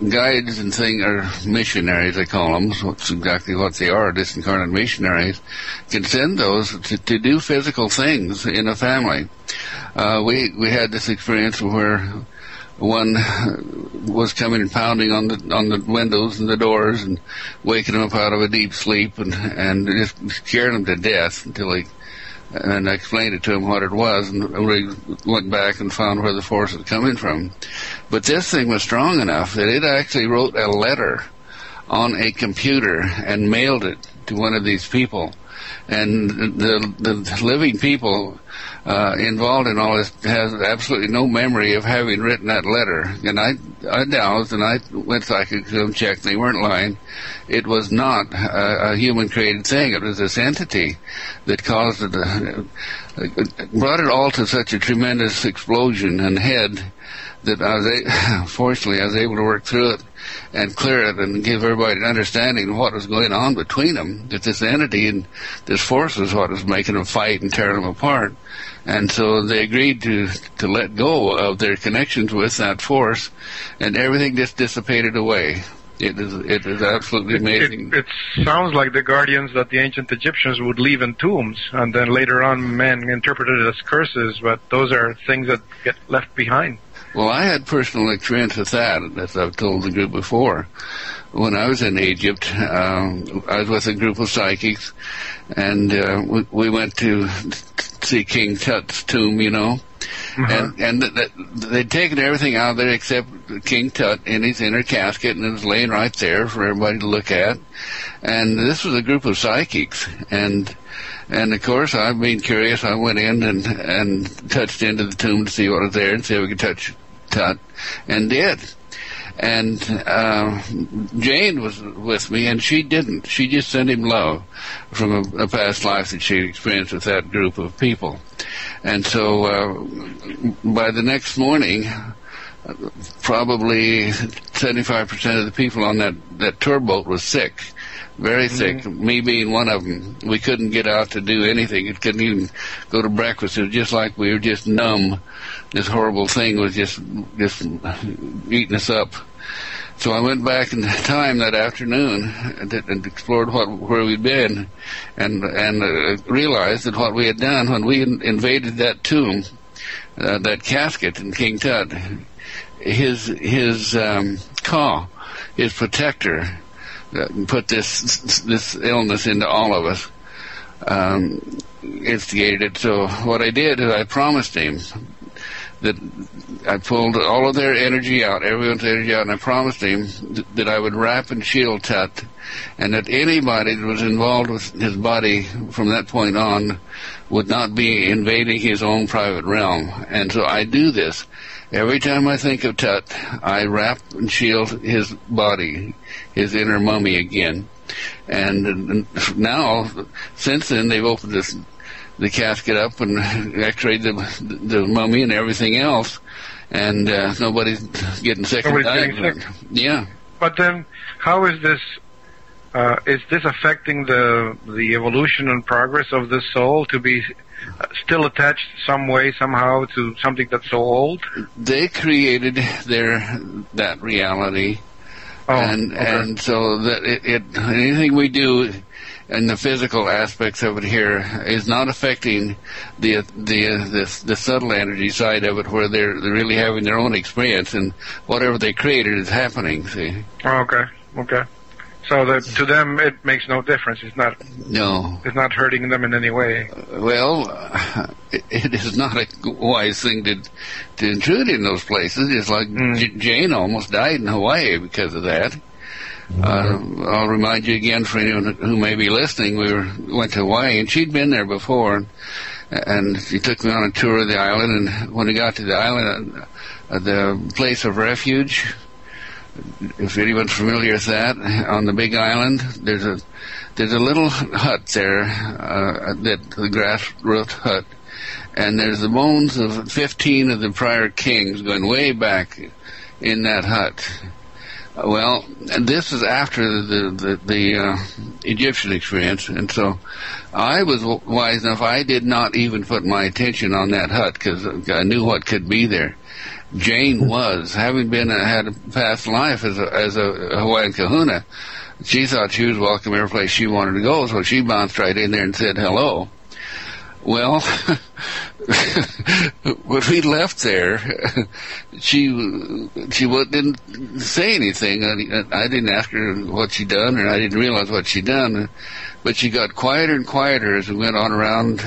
S3: guides and or missionaries, they call them. That's exactly what they are, disincarnate missionaries, can send those to do physical things in a family. We had this experience where one was coming and pounding on the windows and the doors and waking them up out of a deep sleep and just scared them to death and I explained it to him what it was, and we went back and found where the force was coming from. But this thing was strong enough that it actually wrote a letter on a computer and mailed it to one of these people. And the living people involved in all this has absolutely no memory of having written that letter. And I dowsed and I went psychic to them, checked, they weren't lying. It was not a human-created thing. It was this entity that caused it, brought it all to such a tremendous explosion and head that fortunately I was able to work through it and clear it and give everybody an understanding of what was going on between them, that this entity and this force was what was making them fight and tear them apart. And so they agreed to let go of their connections with that force, and everything just dissipated away. It is absolutely amazing.
S6: It sounds like the guardians that the ancient Egyptians would leave in tombs, and then later on men interpreted it as curses, but those are things that get left behind.
S3: Well, I had personal experience with that, as I've told the group before. When I was in Egypt, I was with a group of psychics, and we went to see King Tut's tomb, and they'd taken everything out of there except King Tut in his inner casket, and it was laying right there for everybody to look at. And this was a group of psychics, and of course, I being curious, I went in and touched into the tomb to see what was there and see if we could touch Tut, and did. And Jane was with me, and she didn't. She just sent him love from a past life that she experienced with that group of people. And so by the next morning, probably 75% of the people on that tour boat was sick. Very sick, me being one of them. We couldn't get out to do anything. We couldn't even go to breakfast. It was just like we were just numb. This horrible thing was just eating us up. So I went back in time that afternoon and explored where we'd been, and realized that what we had done when we invaded that tomb, that casket in King Tut, his Ka, his protector, put this illness into all of us, instigated it. So what I did is I promised him that I pulled all of their energy out, everyone's energy out, and I promised him that I would wrap and shield Tut, and that anybody that was involved with his body from that point on would not be invading his own private realm. And so I do this. Every time I think of Tut, I wrap and shield his body, his inner mummy again. And now, since then, they've opened the casket up and x-rayed the mummy and everything else, and nobody's getting sick. Yeah.
S6: But then, how is this affecting the evolution and progress of the soul to be still attached some way, somehow, to something that's so old?
S3: They created that reality, and so that anything we do and the physical aspects of it here is not affecting the subtle energy side of it, where they're really having their own experience, and whatever they created is happening. See?
S6: Okay. So to them, it makes no difference. It's not hurting them in any way.
S3: Well, it is not a wise thing to intrude in those places. It's like Jane almost died in Hawaii because of that. I'll remind you again, for anyone who may be listening, we went to Hawaii, and she'd been there before, and she took me on a tour of the island. And when we got to the island, the place of refuge, if anyone's familiar with that, on the big island, there's a little hut there, the grass roofed hut, and there's the bones of 15 of the prior kings going way back in that hut. Well, and this is after the Egyptian experience, and so I was wise enough. I did not even put my attention on that hut because I knew what could be there. Jane was, having had a past life as a Hawaiian kahuna, she thought she was welcome every place she wanted to go, so she bounced right in there and said hello. Well, when we left there, she didn't say anything. I didn't ask her what she'd done, or I didn't realize what she'd done, but she got quieter and quieter as we went on around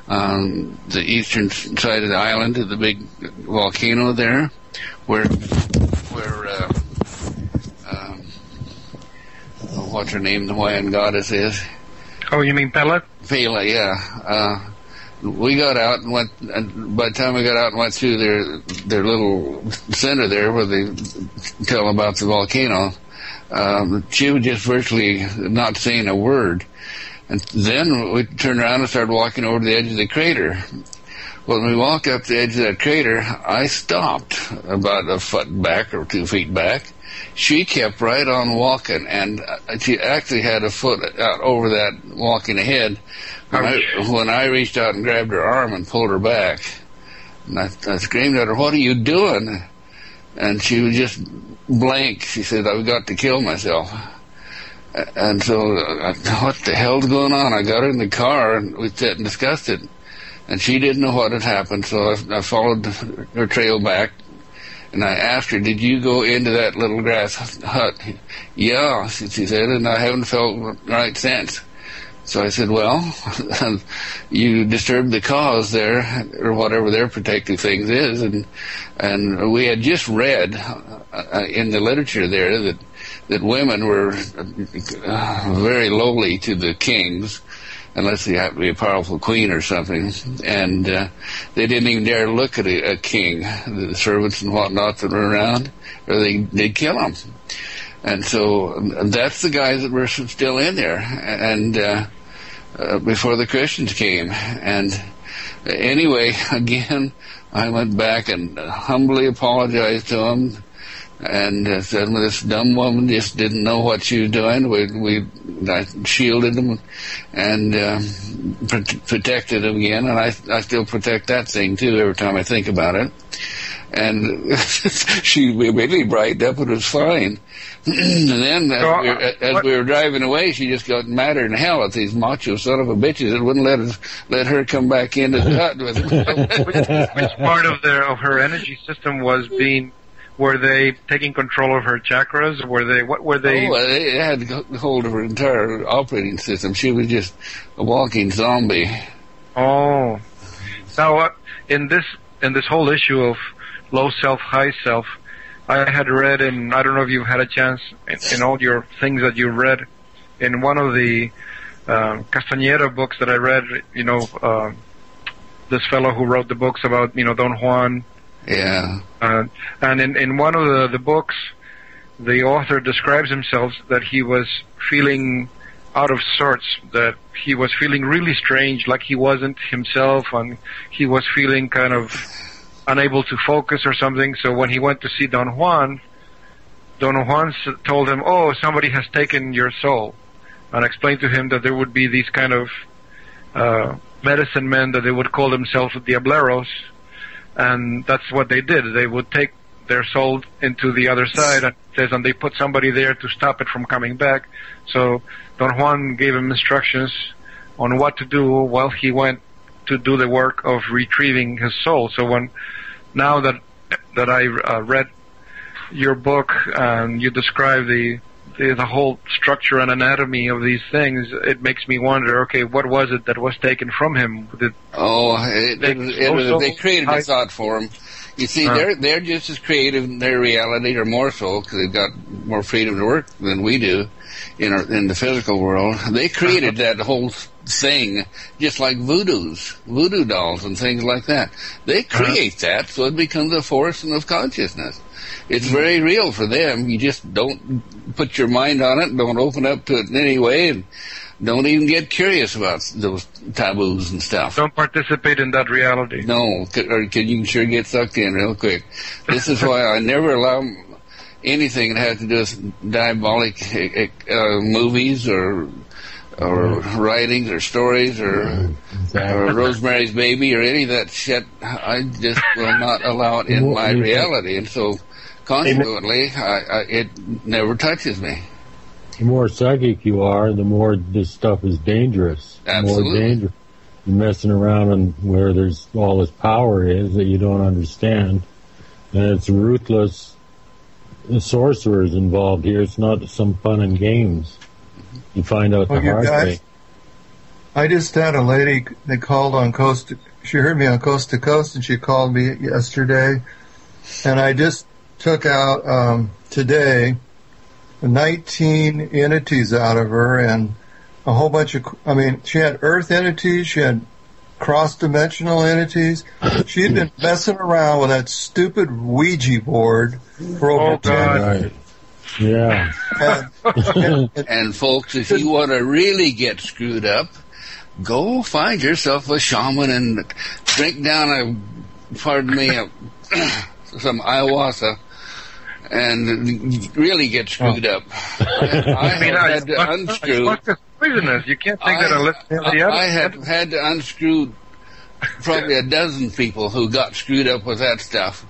S3: the eastern side of the island to the big volcano there, where what's her name, the Hawaiian goddess is?
S6: Oh, you mean Pele?
S3: Pele, yeah. We got out and went, and by the time we got out and went through their little center there where they tell about the volcano, she was just virtually not saying a word. And then we turned around and started walking over to the edge of the crater. When we walked up the edge of that crater, I stopped about a foot back or 2 feet back. She kept right on walking, and she actually had a foot out over that walking ahead when I reached out and grabbed her arm and pulled her back. And I screamed at her, "What are you doing?" And she was just blank. She said, "I've got to kill myself." And so, what the hell's going on? I got her in the car, and we sat and discussed it. And she didn't know what had happened, so I followed her trail back. And I asked her, "Did you go into that little grass hut?" "Yeah," she said, "and I haven't felt right since." So I said, "Well, you disturbed the cause there, or whatever their protective things is." And we had just read in the literature there that women were very lowly to the kings, unless they happen to be a powerful queen or something. And they didn't even dare look at a king, the servants and whatnot that were around, or they'd kill them. And so that's the guys that were still in there, and before the Christians came. And anyway, again, I went back and humbly apologized to them, and said, "Well, this dumb woman just didn't know what she was doing." I shielded them and protected them again, and I still protect that thing too every time I think about it. And she immediately brightened up and it was fine. And then as we were driving away, she just got madder than hell at these macho son of a bitches that wouldn't let her come back into the hut with them.
S6: Which part of her energy system was being? Were they taking control of her chakras? What were they?
S3: Oh, they had hold of her entire operating system. She was just a walking zombie.
S6: Oh. Now, in this whole issue of low self, high self, I had read, and I don't know if you've had a chance in all your things that you read, in one of the Castañeda books that I read, this fellow who wrote the books about, Don Juan.
S3: Yeah.
S6: And in one of the books, the author describes himself that he was feeling out of sorts, that he was feeling really strange, like he wasn't himself, and he was feeling kind of unable to focus or something. So when he went to see Don Juan told him, "Oh, somebody has taken your soul," and explained to him that there would be these kind of medicine men that they would call themselves Diableros. And that's what they did. They would take their soul into the other side, and it says, and they put somebody there to stop it from coming back. So Don Juan gave him instructions on what to do while he went to do the work of retrieving his soul. So now that I read your book and you describe the whole structure and anatomy of these things, it makes me wonder, okay, what was it that was taken from him?
S3: They created a thought for him. You see, they're just as creative in their reality, or more so, because they've got more freedom to work than we do in the physical world. They created that whole thing, just like voodoo dolls and things like that. They create that, so it becomes a force of consciousness. It's very real for them. You just don't put your mind on it, don't open up to it in any way, and don't even get curious about those taboos and stuff.
S6: Don't participate in that reality.
S3: No, or you can sure get sucked in real quick. This is why I never allow anything that has to do with diabolic movies or writings or stories or Rosemary's Baby or any of that shit. I just will not allow it in my reality, and so consequently, it never touches me.
S8: The more psychic you are, the more this stuff is dangerous.
S3: Absolutely.
S8: The more dangerous. You're messing around and where there's all this power is that you don't understand. And it's ruthless sorcerers involved here. It's not some fun and games. You find out the hard way.
S9: I just had a lady that called on she heard me on Coast to Coast, and she called me yesterday. And I just took out today 19 entities out of her, and a whole bunch of, she had earth entities, she had cross-dimensional entities. She had been messing around with that stupid Ouija board for over 10 years.
S8: Yeah.
S3: And folks, if you want to really get screwed up, go find yourself a shaman and drink down some ayahuasca and really get screwed up. I had to unscrew.
S6: It's poisonous. You can't take that unless the other.
S3: I have had to unscrew probably a dozen people who got screwed up with that stuff.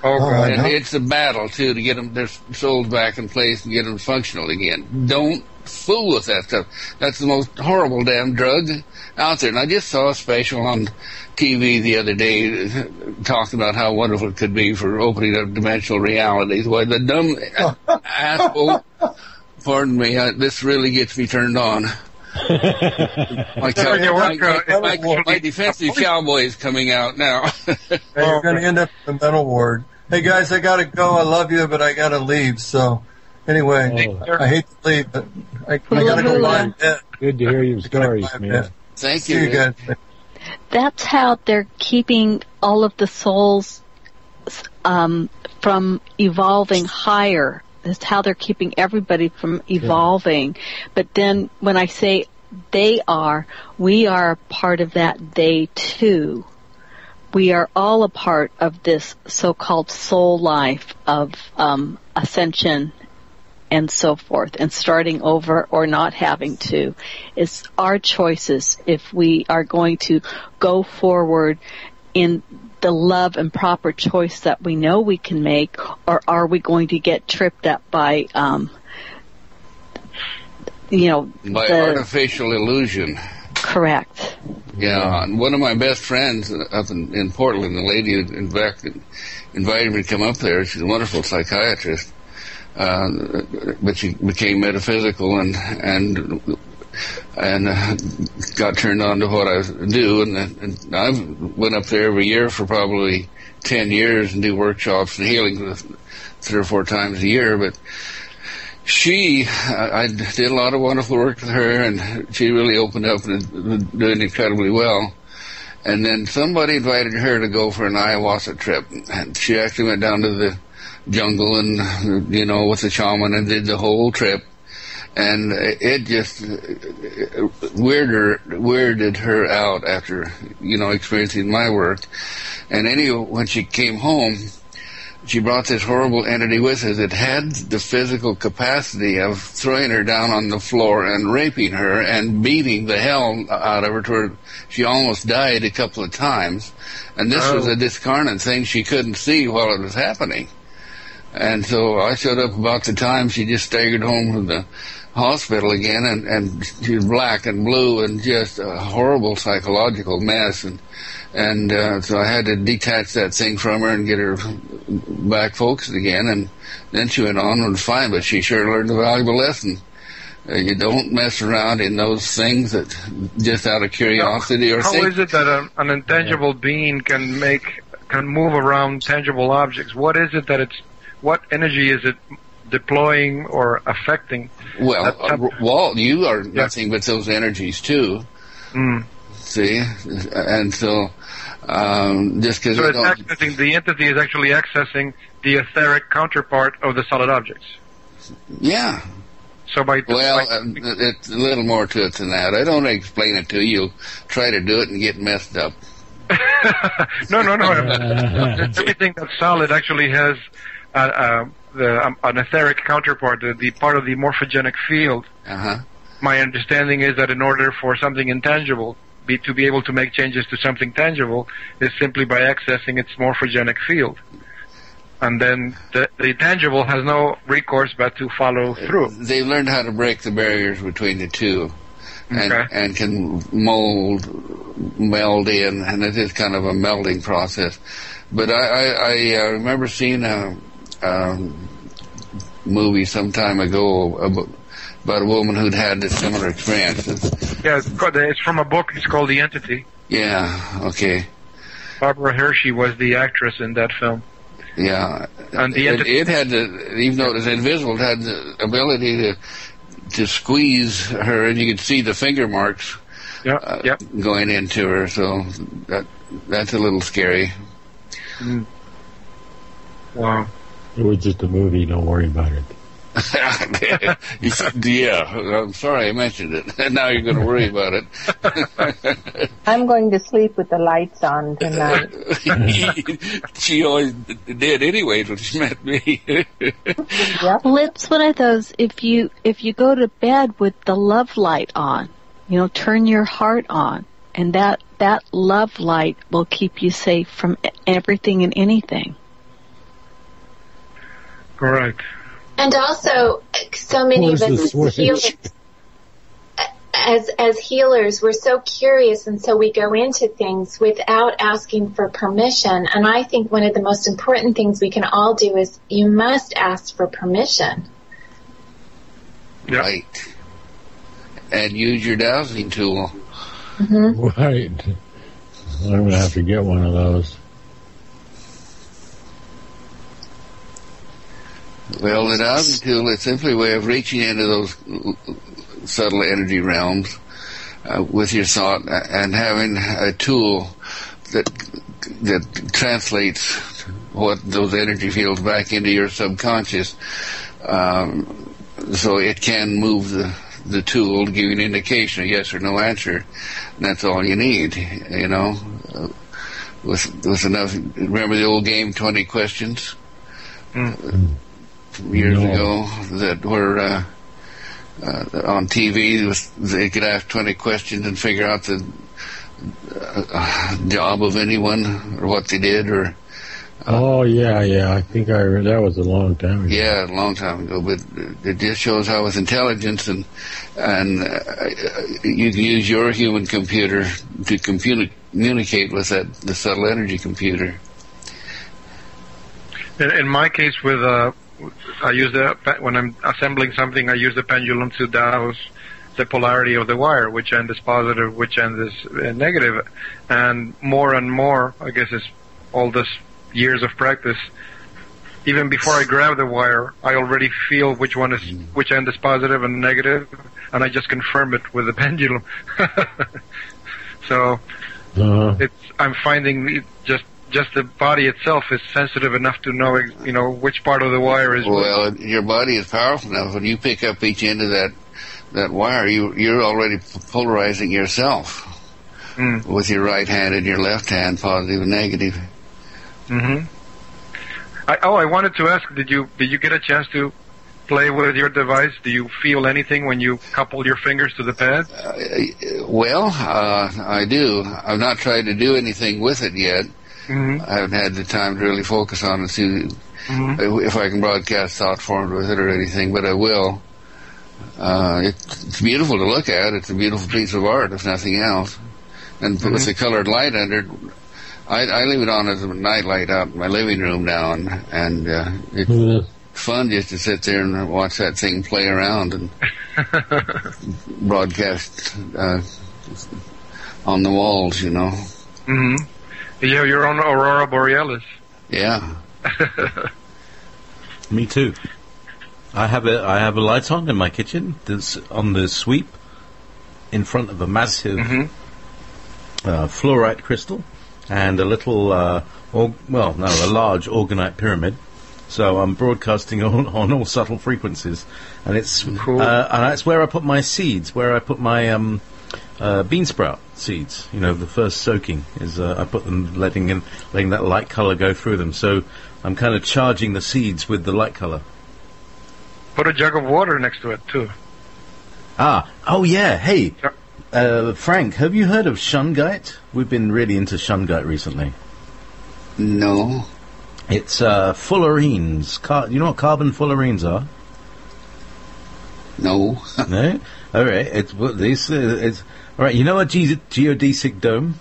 S3: And it's a battle, too, to get them their souls back in place and get them functional again. Don't fool with that stuff. That's the most horrible damn drug out there. And I just saw a special on TV the other day talking about how wonderful it could be for opening up dimensional realities. Why the dumb asshole, pardon me, this really gets me turned on. My defensive cowboy is coming out now.
S9: You're going to end up in the mental ward. Hey guys, I got to go. I love you, but I got to leave. So anyway, I hate to leave, but I got to go lie in bed.
S8: Good to hear your stories, man.
S3: Thank
S9: you. See you guys.
S5: That's how they're keeping all of the souls from evolving higher. That's how they're keeping everybody from evolving. But then when I say we are part of that they too. We are all a part of this so-called soul life of ascension and so forth, and starting over or not having to. It's our choices if we are going to go forward in the love and proper choice that we know we can make, or are we going to get tripped up by,
S3: artificial illusion.
S5: Correct.
S3: Yeah, and one of my best friends up in Portland, the lady in fact invited me to come up there. She's a wonderful psychiatrist, but she became metaphysical and got turned on to what I do, and I went up there every year for probably 10 years and do workshops and healing 3 or 4 times a year. But I did a lot of wonderful work with her, and she really opened up and is doing incredibly well. And then somebody invited her to go for an ayahuasca trip, and she actually went down to the jungle and, with the shaman and did the whole trip. And it just weirded her out after, experiencing my work. And anyway, when she came home, she brought this horrible entity with her that had the physical capacity of throwing her down on the floor and raping her and beating the hell out of her to where she almost died a couple of times. And this was a discarnate thing she couldn't see while it was happening. And so I showed up about the time she just staggered home from the hospital again, and she was black and blue and just a horrible psychological mess. And so I had to detach that thing from her and get her back focused again. And then she went on and was fine, but she sure learned a valuable lesson. You don't mess around in those things that just out of curiosity or
S6: How is it that an intangible being can move around tangible objects? What is it that what energy is it deploying or affecting?
S3: Well, Walt, you are nothing but those energies too. See? And so, just because
S6: it's accessing, the entity is actually accessing the etheric counterpart of the solid objects.
S3: Yeah.
S6: So
S3: it's a little more to it than that. I don't explain it to you. You'll try to do it and get messed up.
S6: No. Everything that's solid actually has an etheric counterpart, the part of the morphogenic field. My understanding is that in order for something intangible to be able to make changes to something tangible is simply by accessing its morphogenic field. And then the tangible has no recourse but to follow through.
S3: They've learned how to break the barriers between the two, and can meld in, and it is kind of a melding process. But I remember seeing a movie some time ago about a woman who'd had a similar experience.
S6: Yeah, it's from a book. It's called The Entity.
S3: Yeah, okay.
S6: Barbara Hershey was the actress in that film.
S3: Yeah,
S6: and
S3: it had even though it was invisible, it had the ability to squeeze her, and you could see the finger marks going into her. So that's a little scary.
S6: Wow.
S8: It was just a movie. Don't worry about it.
S3: Yeah, I'm sorry I mentioned it. Now you're going to worry about it.
S10: I'm going to sleep with the lights on tonight.
S3: She always did anyway when she met me.
S5: Well, it's one of those, if you go to bed with the love light on, turn your heart on, and that love light will keep you safe from everything and anything.
S6: Correct.
S4: And also, so many of us as healers, we're so curious, and so we go into things without asking for permission. And I think one of the most important things we can all do is you must ask for permission.
S3: Right. And use your dowsing tool.
S8: Right. I'm going to have to get one of those.
S3: Well, the dowsing tool is simply a way of reaching into those subtle energy realms with your thought and having a tool that translates what those energy fields back into your subconscious, so it can move the tool to give you an indication, a yes or no answer. And that's all you need, with enough. Remember the old game, 20 questions? Years ago, that were on TV. They could ask 20 questions and figure out the job of anyone or what they did. Or
S8: I think I read that was a long time ago.
S3: Yeah, a long time ago. But it just shows how with intelligence and you can use your human computer to communicate with the subtle energy computer.
S6: In my case, I use when I'm assembling something, I use the pendulum to dowse the polarity of the wire, which end is positive, which end is negative. And more, I guess it's all this years of practice, even before I grab the wire, I already feel which end is positive and negative, and I just confirm it with the pendulum. So I'm finding just the body itself is sensitive enough to know, which part of the wire is.
S3: Well, your body is powerful enough. When you pick up each end of that wire, you're already polarizing yourself with your right hand and your left hand, positive and negative.
S6: I wanted to ask: Did you get a chance to play with your device? Do you feel anything when you couple your fingers to the pad?
S3: I do. I've not tried to do anything with it yet. I haven't had the time to really focus on it. if I can broadcast thought formed with it or anything, but I will. It's beautiful to look at. It's a beautiful piece of art, if nothing else. And with the colored light under it, I leave it on as a night light out in my living room now, and it's fun just to sit there and watch that thing play around and broadcast on the walls, you know.
S6: You have your own Aurora Borealis.
S3: Yeah.
S2: Me too. I have a light on in my kitchen that's on the sweep in front of a massive fluorite crystal and a little, a large organite pyramid. So I'm broadcasting on all subtle frequencies, and it's cool. And that's where I put my seeds, where I put my bean sprout seeds. You know, the first soaking is I put them letting that light color go through them. So I'm kind of charging the seeds with the light color.
S6: Put a jug of water next to it too.
S2: Oh yeah. Hey, Frank, have you heard of shungite? We've been really into shungite recently.
S3: No.
S2: It's fullerenes. You know what carbon fullerenes are?
S3: No.
S2: No. All right. It's all right. You know a geodesic dome?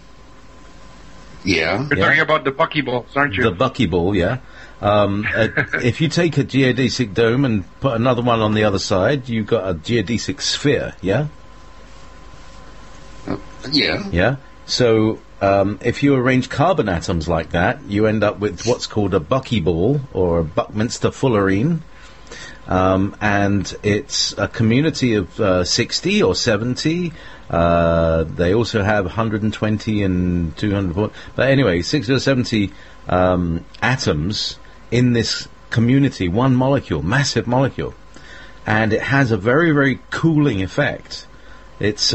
S3: Yeah.
S6: You're talking about the buckyballs, aren't you?
S2: The buckyball, yeah. If you take a geodesic dome and put another one on the other side, you've got a geodesic sphere, yeah?
S3: Yeah.
S2: Yeah? So, if you arrange carbon atoms like that, you end up with what's called a buckyball, or a Buckminster fullerene. And it's a community of 60 or 70. They also have 120 and 200. But anyway, 60 or 70 atoms in this community, one molecule, massive molecule, and it has a very, very cooling effect. It's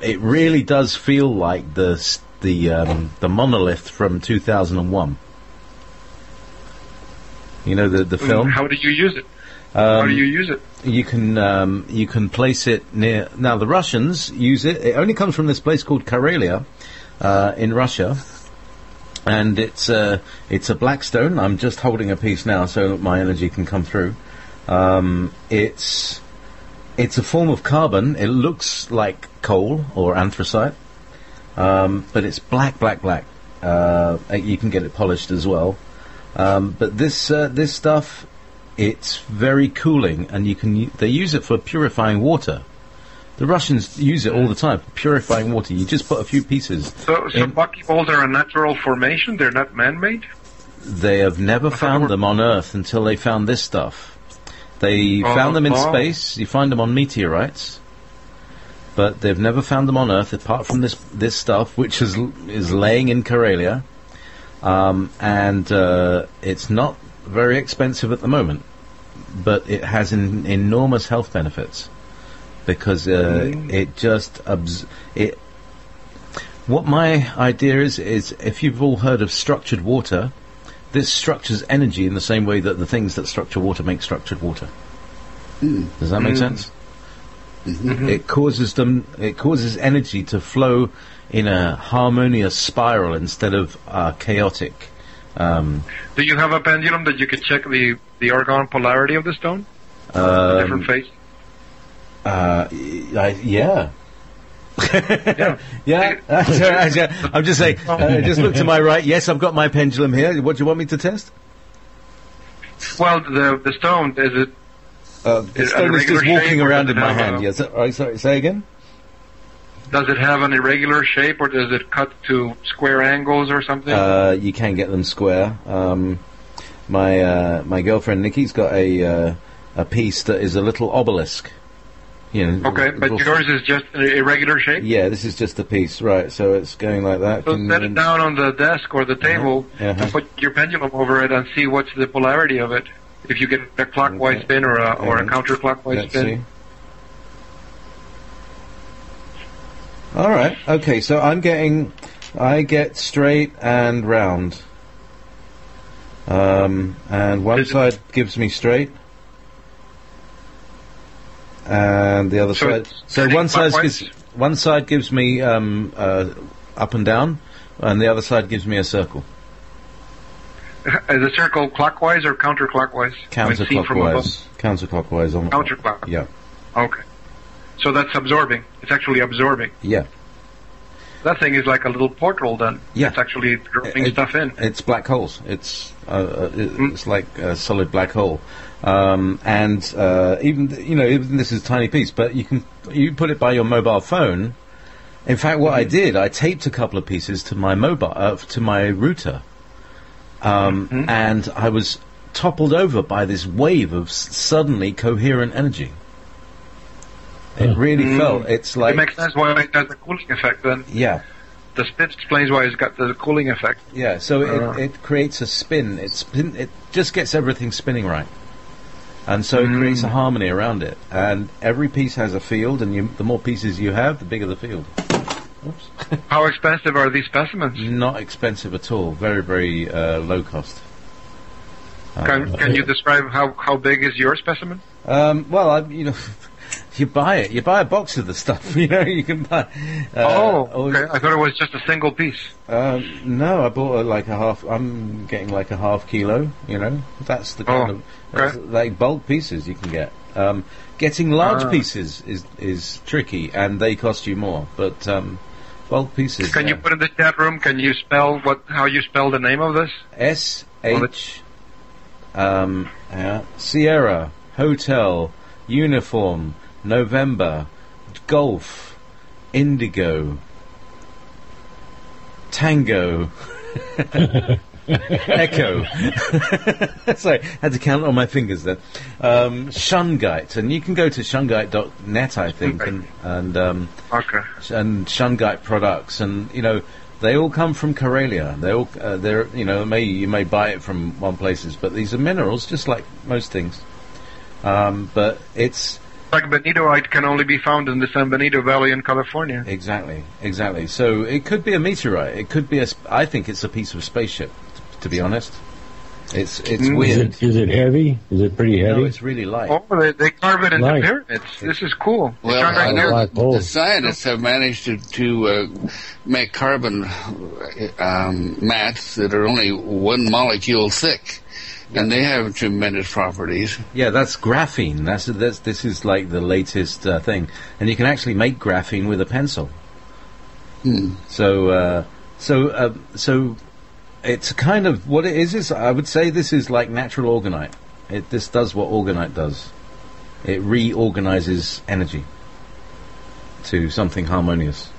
S2: it really does feel like the monolith from 2001. You know the film.
S6: How do you use it? How do you use it?
S2: You can place it near. Now the Russians use it. It only comes from this place called Karelia in Russia. And it's a black stone. I'm just holding a piece now so that my energy can come through. It's a form of carbon. It looks like coal or anthracite, but it's black. You can get it polished as well. But this stuff, it's very cooling, and they use it for purifying water. The Russians use it all the time for purifying water. You just put a few pieces.
S6: So buckyballs are a natural formation? They're not man-made?
S2: They have never found them on Earth until they found this stuff. They found them in space. You find them on meteorites. But they've never found them on Earth apart from this stuff, which is laying in Karelia. And it's not very expensive at the moment. But it has enormous health benefits. Because it just what my idea is if you've all heard of structured water, this structures energy in the same way that the things that structure water make structured water. Does that make sense? It causes energy to flow in a harmonious spiral instead of chaotic.
S6: Do you have a pendulum that you could check the orgone polarity of the stone? The different phase?
S2: Yeah. Yeah. I'm just saying. Just look to my right. Yes, I've got my pendulum here. What do you want me to test?
S6: Well, the stone is it?
S2: The stone is just walking around in my hand. Yes. Sorry. Say again.
S6: Does it have an irregular shape, or does it cut to square angles or something?
S2: You can get them square. My girlfriend Nikki's got a piece that is a little obelisk. You know,
S6: okay, but yours is just an irregular shape?
S2: Yeah, this is just a piece, right, so it's going like that.
S6: So set it down on the desk or the table and put your pendulum over it and see what's the polarity of it. If you get a clockwise spin or a counterclockwise spin.
S2: See. All right, okay, so I get straight and round. And one side gives me straight. And the other side. So one side gives me up and down, and the other side gives me a circle.
S6: Is the circle clockwise or counterclockwise? When seen from above?
S2: Counterclockwise.
S6: Counterclockwise.
S2: Yeah.
S6: Okay. So that's absorbing. It's actually absorbing.
S2: Yeah.
S6: That thing is like a little portal then.
S2: Yeah.
S6: It's actually dropping stuff in.
S2: It's black holes. It's like a solid black hole. And even this is a tiny piece, but you put it by your mobile phone. In fact, what I did, I taped a couple of pieces to my to my router. And I was toppled over by this wave of suddenly coherent energy. It really felt, it's like...
S6: It makes sense why it has a cooling effect then.
S2: Yeah.
S6: The spin explains why it's got the cooling effect.
S2: Yeah, so it creates a spin. It just gets everything spinning right. And so it creates a harmony around it. And every piece has a field, and the more pieces you have, the bigger the field. Oops.
S6: How expensive are these specimens?
S2: Not expensive at all. Very, very low cost.
S6: Can you describe how big is your specimen?
S2: Well, you buy it. You buy a box of the stuff. You can buy.
S6: Okay. I thought it was just a single piece.
S2: No, I bought like a half. I'm getting like a half kilo. That's the kind of like bulk pieces you can get. Getting large pieces is tricky, and they cost you more. But bulk pieces.
S6: Can you put in the chat room? Can you spell how you spell the name of this?
S2: SH. Sierra Hotel Uniform November Golf Indigo Tango Echo. Sorry, had to count on my fingers there. Shungite, and you can go to shungite.net, I think, and Shungite products, and they all come from Karelia. They all you may buy it from one places, but these are minerals, just like most things. But it's
S6: like benitoite can only be found in the San Benito Valley in California.
S2: Exactly. So it could be a meteorite. It could be I think it's a piece of spaceship. To be honest, it's weird.
S8: Is it heavy? Is it pretty heavy?
S2: No, it's really light.
S6: Oh, they carve it into pyramids. This is cool.
S3: Well, the scientists have managed to make carbon mats that are only one molecule thick. And they have tremendous properties.
S2: Yeah, that's graphene. This is like the latest thing, and you can actually make graphene with a pencil. So it's kind of what it is I would say this is like natural orgonite. This does what orgonite does. It reorganizes energy to something harmonious.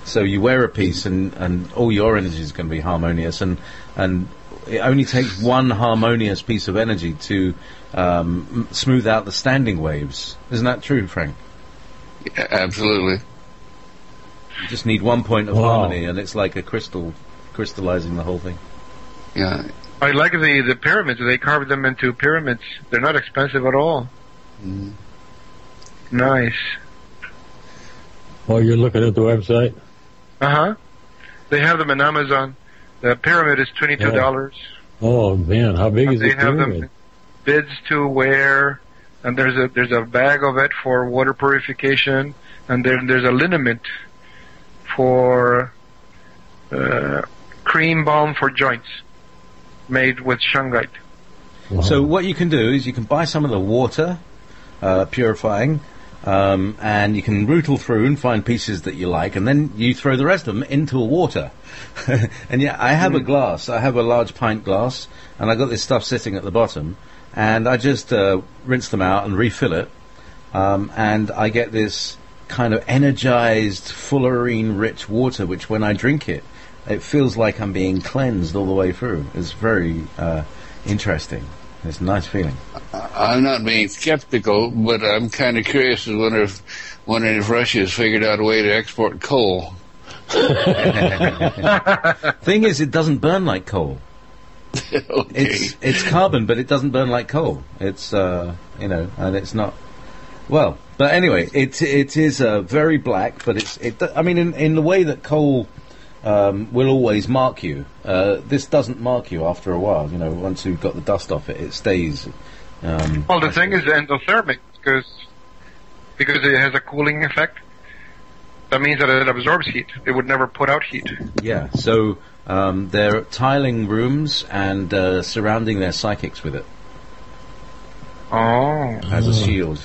S2: So you wear a piece, and all your energy is going to be harmonious, and it only takes one harmonious piece of energy to smooth out the standing waves. Isn't that true, Frank?
S3: Yeah, absolutely.
S2: You just need one point of harmony, and it's like a crystal crystallizing the whole thing.
S3: Yeah.
S6: I like the pyramids. They carved them into pyramids. They're not expensive at all. Nice.
S8: Oh, you're looking at the website?
S6: They have them in Amazon. The pyramid is $22.
S8: Oh man, how big is the pyramid?
S6: They have them bids to wear, and there's a bag of it for water purification, and there's a liniment for cream balm for joints made with shungite.
S2: Wow. So what you can do is you can buy some of the water purifying, and you can rootle through and find pieces that you like, and then you throw the rest of them into water. And yeah, I have a glass. I have a large pint glass, and I got this stuff sitting at the bottom, and I just rinse them out and refill it, and I get this kind of energized, fullerene-rich water, which when I drink it, it feels like I'm being cleansed all the way through. It's very interesting. It's a nice feeling.
S3: I'm not being skeptical, but I'm kind of curious and wondering if Russia has figured out a way to export coal.
S2: Thing is, it doesn't burn like coal.
S3: Okay.
S2: It's carbon, but it doesn't burn like coal. It's and it's not. Well, but anyway, it is very black, but I mean, in the way that coal will always mark you. This doesn't mark you after a while. Once you've got the dust off it, it stays.
S6: Well, the thing is endothermic because it has a cooling effect. That means that it absorbs heat. It would never put out heat.
S2: Yeah, so they're tiling rooms and surrounding their psychics with it.
S6: Oh.
S2: As a shield.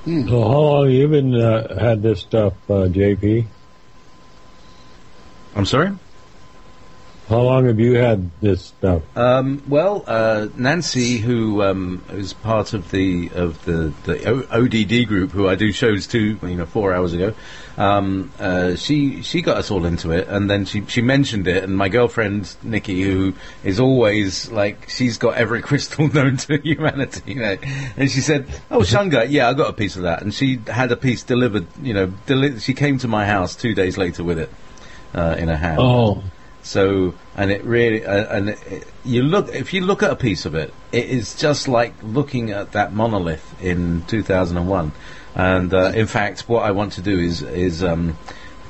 S8: So how long have you been had this stuff, JP?
S2: I'm sorry?
S8: How long have you had this stuff?
S2: Nancy, who is part of the ODD group, who I do shows to, 4 hours ago, she got us all into it, and then she mentioned it, and my girlfriend Nikki, who is always like, she's got every crystal known to humanity, and she said, "Oh, Shunga, yeah, I got a piece of that," and she had a piece delivered. She came to my house 2 days later with it in her hand.
S8: Oh.
S2: So, and it really, if you look at a piece of it, it is just like looking at that monolith in 2001. And in fact, what I want to do is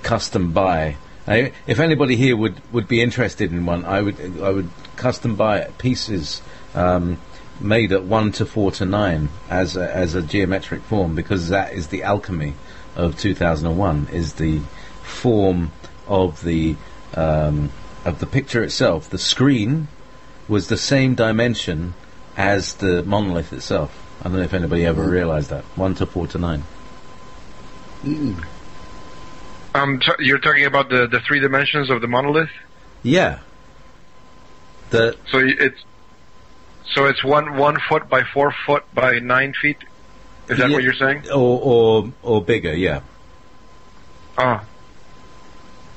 S2: custom buy. If anybody here would be interested in one, I would custom buy pieces made at 1:4:9 as a geometric form, because that is the alchemy of 2001. Is the form of the picture itself. The screen was the same dimension as the monolith itself. I don't know if anybody ever realized that. 1:4:9.
S6: You're talking about the 3 dimensions of the monolith?
S2: Yeah.
S6: So it's 1 foot by 4 foot by 9 feet. Is that what you're saying?
S2: Or bigger, yeah.
S6: Oh.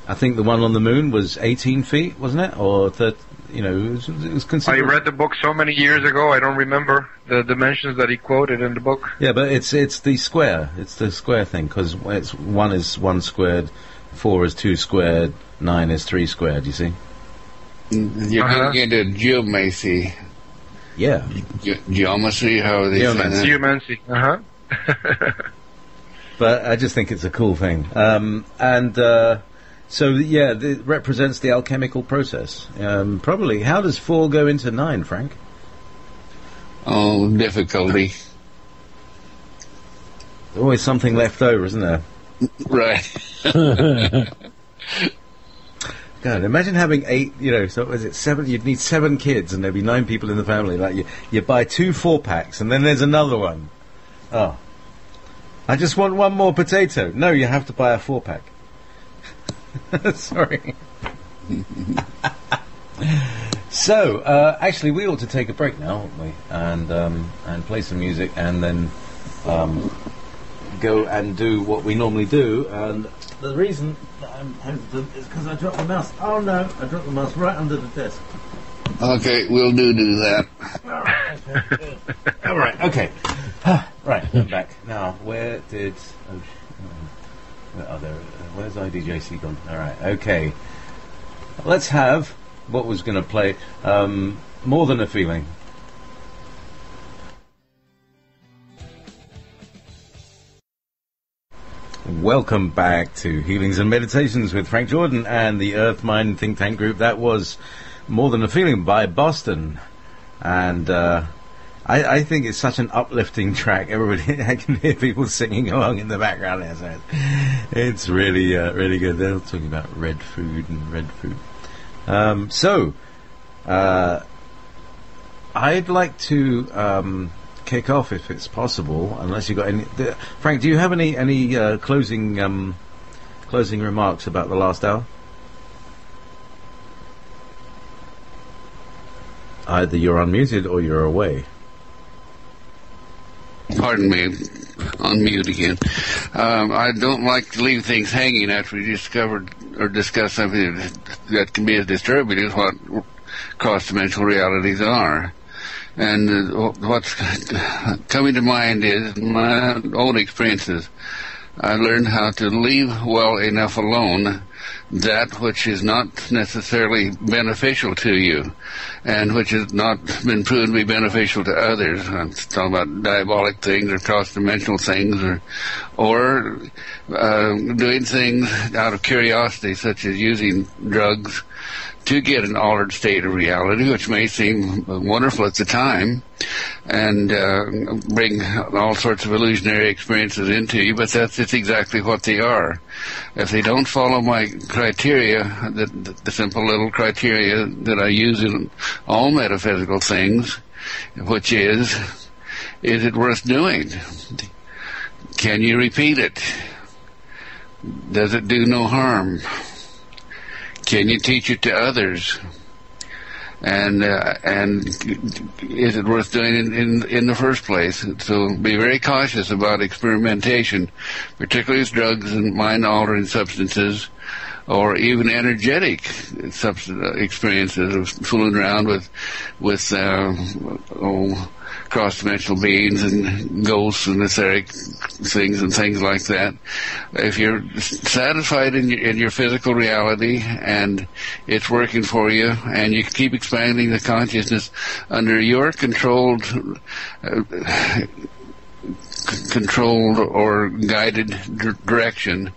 S2: I think the one on the moon was 18 feet, wasn't it? Or it was considered.
S6: I read the book so many years ago, I don't remember the dimensions that he quoted in the book.
S2: Yeah, but it's the square. It's the square thing, because 1 is 1 squared, 4 is 2 squared, 9 is 3 squared, you see?
S3: You're going into geomancy.
S2: Yeah.
S3: Geometry, how are they saying that?
S6: Geomancy,
S2: But I just think it's a cool thing. So, yeah, it represents the alchemical process. Probably. How does 4 go into 9, Frank?
S3: Oh, difficulty.
S2: There's always something left over, isn't there?
S3: Right.
S2: God, imagine having 8, so is it 7? You'd need 7 kids and there'd be 9 people in the family. Like, you buy 2 4-packs and then there's another one. Oh. I just want 1 more potato. No, you have to buy a 4-pack. Sorry. So, actually, we ought to take a break now, oughtn't we? And play some music, and then go and do what we normally do. And the reason that I'm hesitant is because I dropped the mouse. Oh no, I dropped the mouse right under the desk.
S3: Okay, we'll do that.
S2: All right, okay. Right, I'm back. Now, where did... where's IDJC gone? All right, okay. Let's have what was going to play More Than a Feeling. Welcome back to Healings and Meditations with Frank Jordan and the Earth Mind Think Tank Group. That was More Than a Feeling by Boston. And I think it's such an uplifting track. Everybody, I can hear people singing along in the background there. So it's really, really good. They're talking about red food and red food. I'd like to kick off, if it's possible, unless you've got any... Frank, do you have any closing remarks about the last hour? Either you're unmuted or you're away.
S3: Pardon me, on mute again. I don't like to leave things hanging after we discovered or discuss something that can be as disturbing as what cross-dimensional realities are. And what's coming to mind is my own experiences. I learned how to leave well enough alone that which is not necessarily beneficial to you and which has not been proven to be beneficial to others. I'm talking about diabolic things or cross-dimensional things or doing things out of curiosity, such as using drugs to get an altered state of reality, which may seem wonderful at the time, and bring all sorts of illusionary experiences into you, but that's exactly what they are. If they don't follow my criteria, the simple little criteria that I use in all metaphysical things, which is it worth doing? Can you repeat it? Does it do no harm? Can you teach it to others? And is it worth doing in the first place? So be very cautious about experimentation, particularly with drugs and mind-altering substances, or even energetic experiences of fooling around with cross-dimensional beings and ghosts and etheric things and things like that. If you're satisfied in your physical reality and it's working for you, and you keep expanding the consciousness under your controlled or guided direction,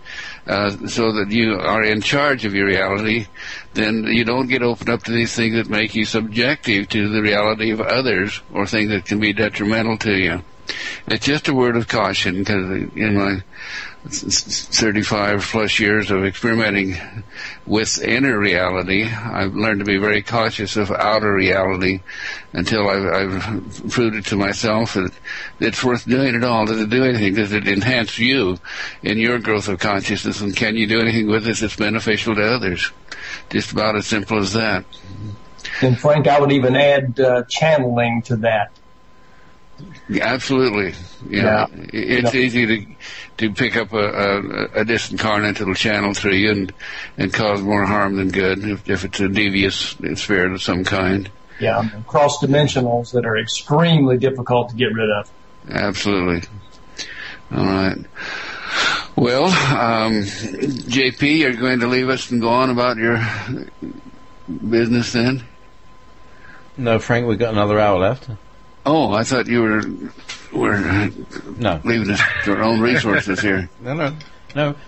S3: so that you are in charge of your reality, then you don't get opened up to these things that make you subjective to the reality of others, or things that can be detrimental to you. It's just a word of caution, because in my 35 plus years of experimenting with inner reality, I've learned to be very cautious of outer reality until I've proved it to myself that it's worth doing it all. Does it do anything? Does it enhance you in your growth of consciousness? And can you do anything with it that's beneficial to others? Just about as simple as that.
S11: And Frank, I would even add channeling to that.
S3: Yeah, absolutely. It's easy to pick up a distant incarnate that'll channel through you and cause more harm than good if it's a devious spirit of some kind.
S11: Yeah, cross-dimensionals that are extremely difficult to get rid of.
S3: Absolutely. All right. Well, JP, you're going to leave us and go on about your business then?
S2: No, Frank, we've got another hour left.
S3: Oh, I thought you were leaving us to our own resources here.
S2: No,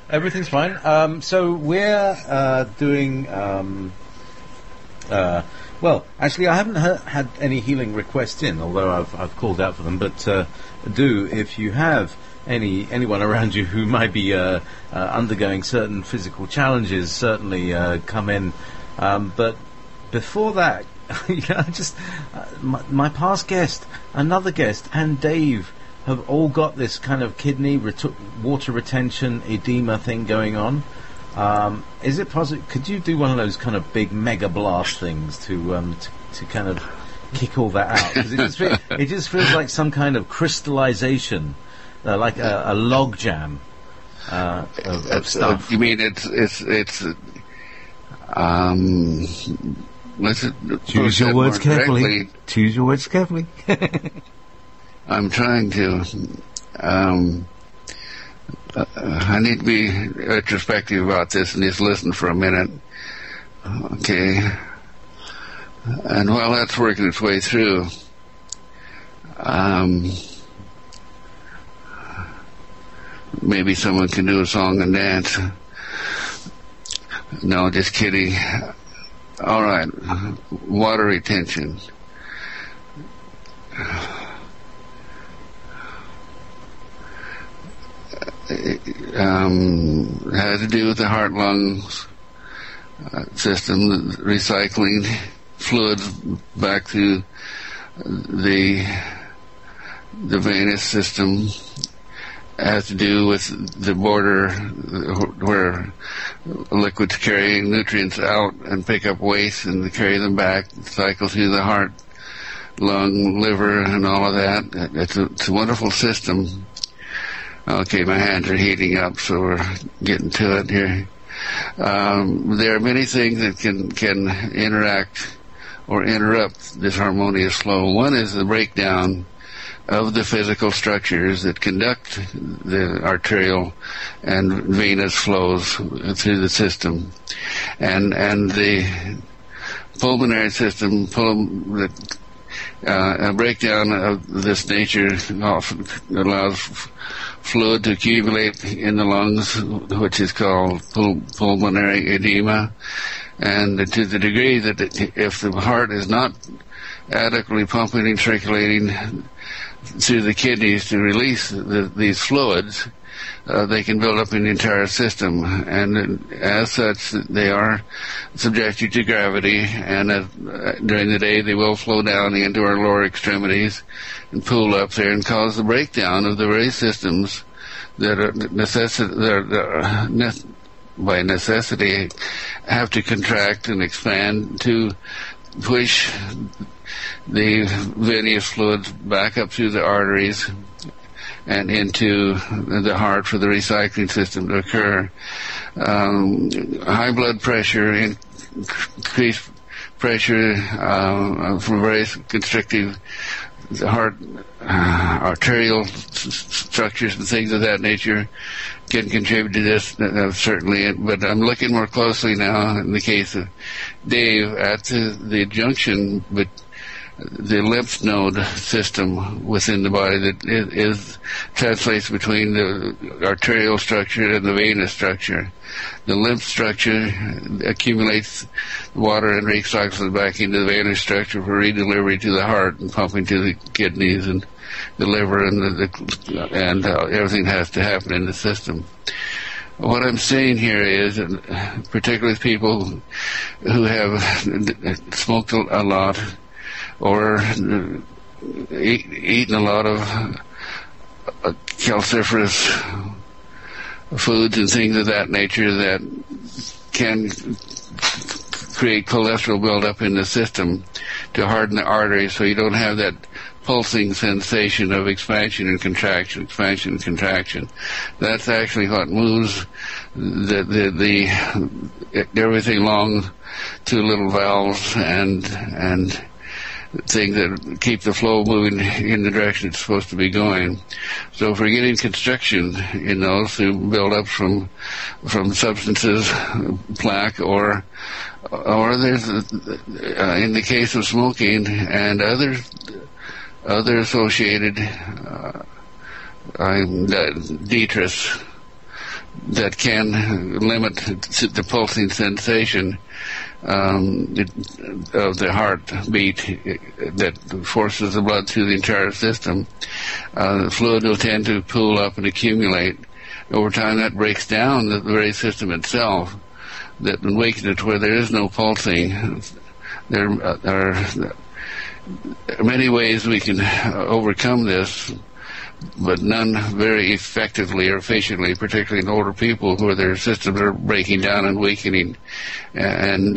S2: everything's fine. So we're doing. Well, actually, I haven't had any healing requests in, although I've called out for them. But do, if you have anyone around you who might be undergoing certain physical challenges, certainly come in. But before that, my past guest, another guest, and Dave have all got this kind of kidney water retention edema thing going on. Is it possible? Could you do one of those kind of big mega blast things to kind of kick all that out? Because it just feels like some kind of crystallization, like a log jam of stuff.
S3: You mean it's
S2: choose your words carefully. Choose your words carefully.
S3: I'm trying to. I need to be retrospective about this and just listen for a minute. Okay. And while that's working its way through, maybe someone can do a song and dance. No, just kidding. All right, water retention. Has to do with the heart-lungs system, recycling fluids back to the venous system. Has to do with the border where liquids carry nutrients out and pick up waste and carry them back, cycle through the heart, lung, liver, and all of that. It's a wonderful system. Okay, my hands are heating up, so we're getting to it here. There are many things that can interact or interrupt this harmonious flow. One is the breakdown of the physical structures that conduct the arterial and venous flows through the system, and the pulmonary system. A breakdown of this nature often allows fluid to accumulate in the lungs, which is called pulmonary edema. And to the degree that if the heart is not adequately pumping and circulating through the kidneys to release these fluids, they can build up in the entire system, and as such, they are subjected to gravity, and during the day they will flow down into our lower extremities and pool up there and cause the breakdown of the very systems that are by necessity have to contract and expand to push the venous fluids back up through the arteries and into the heart for the recycling system to occur. High blood pressure, increased pressure from various constrictive heart arterial structures and things of that nature can contribute to this, certainly. But I'm looking more closely now, in the case of Dave, at the junction but the lymph node system within the body that translates between the arterial structure and the venous structure. The lymph structure accumulates water and recycles it back into the venous structure for redelivery to the heart and pumping to the kidneys and the liver, and everything has to happen in the system. What I'm saying here is, particularly with people who have smoked a lot or eaten a lot of calciferous foods and things of that nature that can create cholesterol buildup in the system to harden the arteries, so you don't have that pulsing sensation of expansion and contraction, expansion and contraction. That's actually what moves the everything along to little valves and things that keep the flow moving in the direction it's supposed to be going. So if we're getting constriction in those to build up from substances, plaque, or there's in the case of smoking and other associated detritus that can limit the pulsing sensation of the heartbeat that forces the blood through the entire system. The fluid will tend to pool up and accumulate. Over time, that breaks down the very system itself, that wakens it to where there is no pulsing. There are many ways we can overcome this, but none very effectively or efficiently, particularly in older people where their systems are breaking down and weakening, and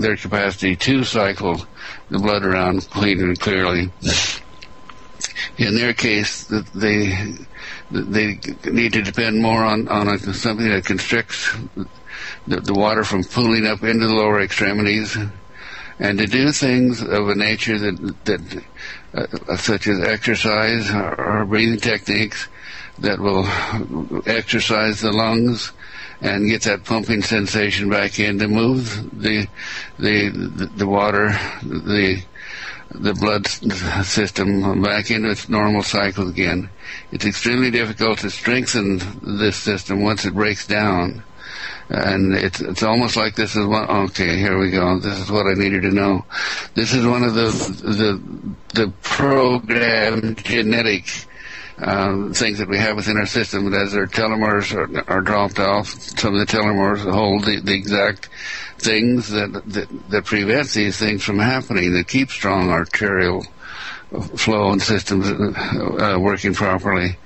S3: their capacity to cycle the blood around clean and clearly. In their case, they need to depend more on something that constricts the water from pooling up into the lower extremities, and to do things of a nature that such as exercise or breathing techniques that will exercise the lungs and get that pumping sensation back in to move the water, the blood system back into its normal cycle again. It's extremely difficult to strengthen this system once it breaks down. And it's almost like this is one. Okay, here we go. This is what I needed to know. This is one of the programmed genetic things that we have within our system. That as our telomeres are dropped off, some of the telomeres hold the exact things that prevent these things from happening, that keep strong arterial flow and systems working properly.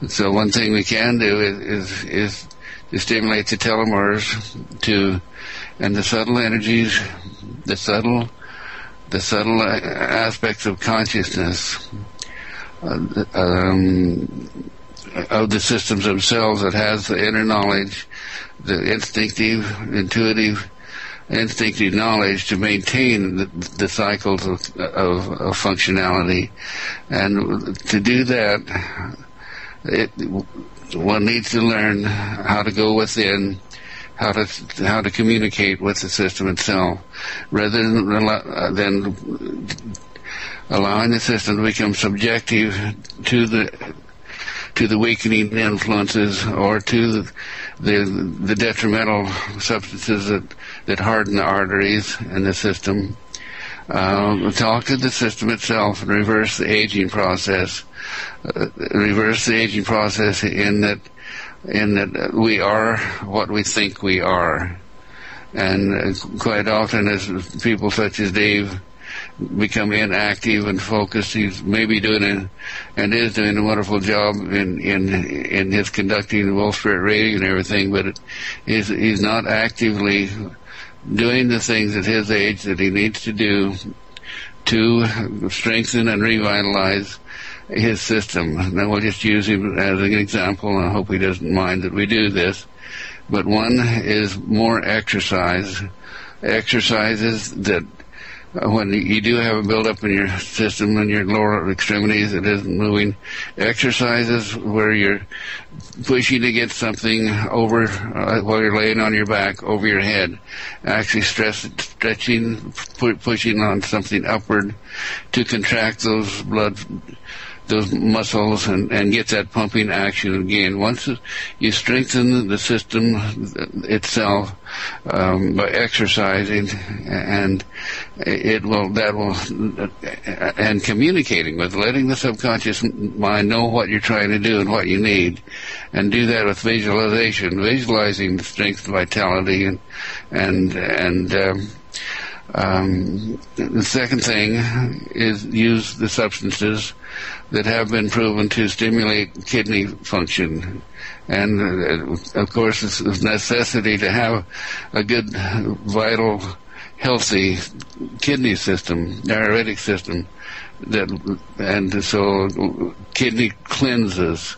S3: So one thing we can do is to stimulate the telomeres and the subtle energies, the subtle aspects of consciousness of the systems themselves, that has the inner knowledge, the instinctive knowledge to maintain the cycles of functionality. And to do that, one needs to learn how to go within, how to communicate with the system itself, rather than allowing the system to become subjective to the weakening influences or to the detrimental substances that that harden the arteries in the system. Talk to the system itself and reverse the aging process. Reverse the aging process in that we are what we think we are. And quite often, as people such as Dave become inactive and focused, he's maybe doing and is doing a wonderful job in his conducting the Wolf Spirit Radio and everything, but he's not actively doing the things at his age that he needs to do to strengthen and revitalize his system. Now we'll just use him as an example, and I hope he doesn't mind that we do this. But one is more exercise. Exercises that when you do have a buildup in your system and your lower extremities that isn't moving, exercises where you're pushing to get something over while you're laying on your back over your head, actually stretching, pushing on something upward to contract those muscles and get that pumping action again. Once you strengthen the system itself by exercising, and and communicating with, letting the subconscious mind know what you're trying to do and what you need, and do that with visualization, visualizing the strength, vitality, and the second thing is use the substances that have been proven to stimulate kidney function. And, of course, it's a necessity to have a good, vital, healthy kidney system, diuretic system, and so kidney cleanses,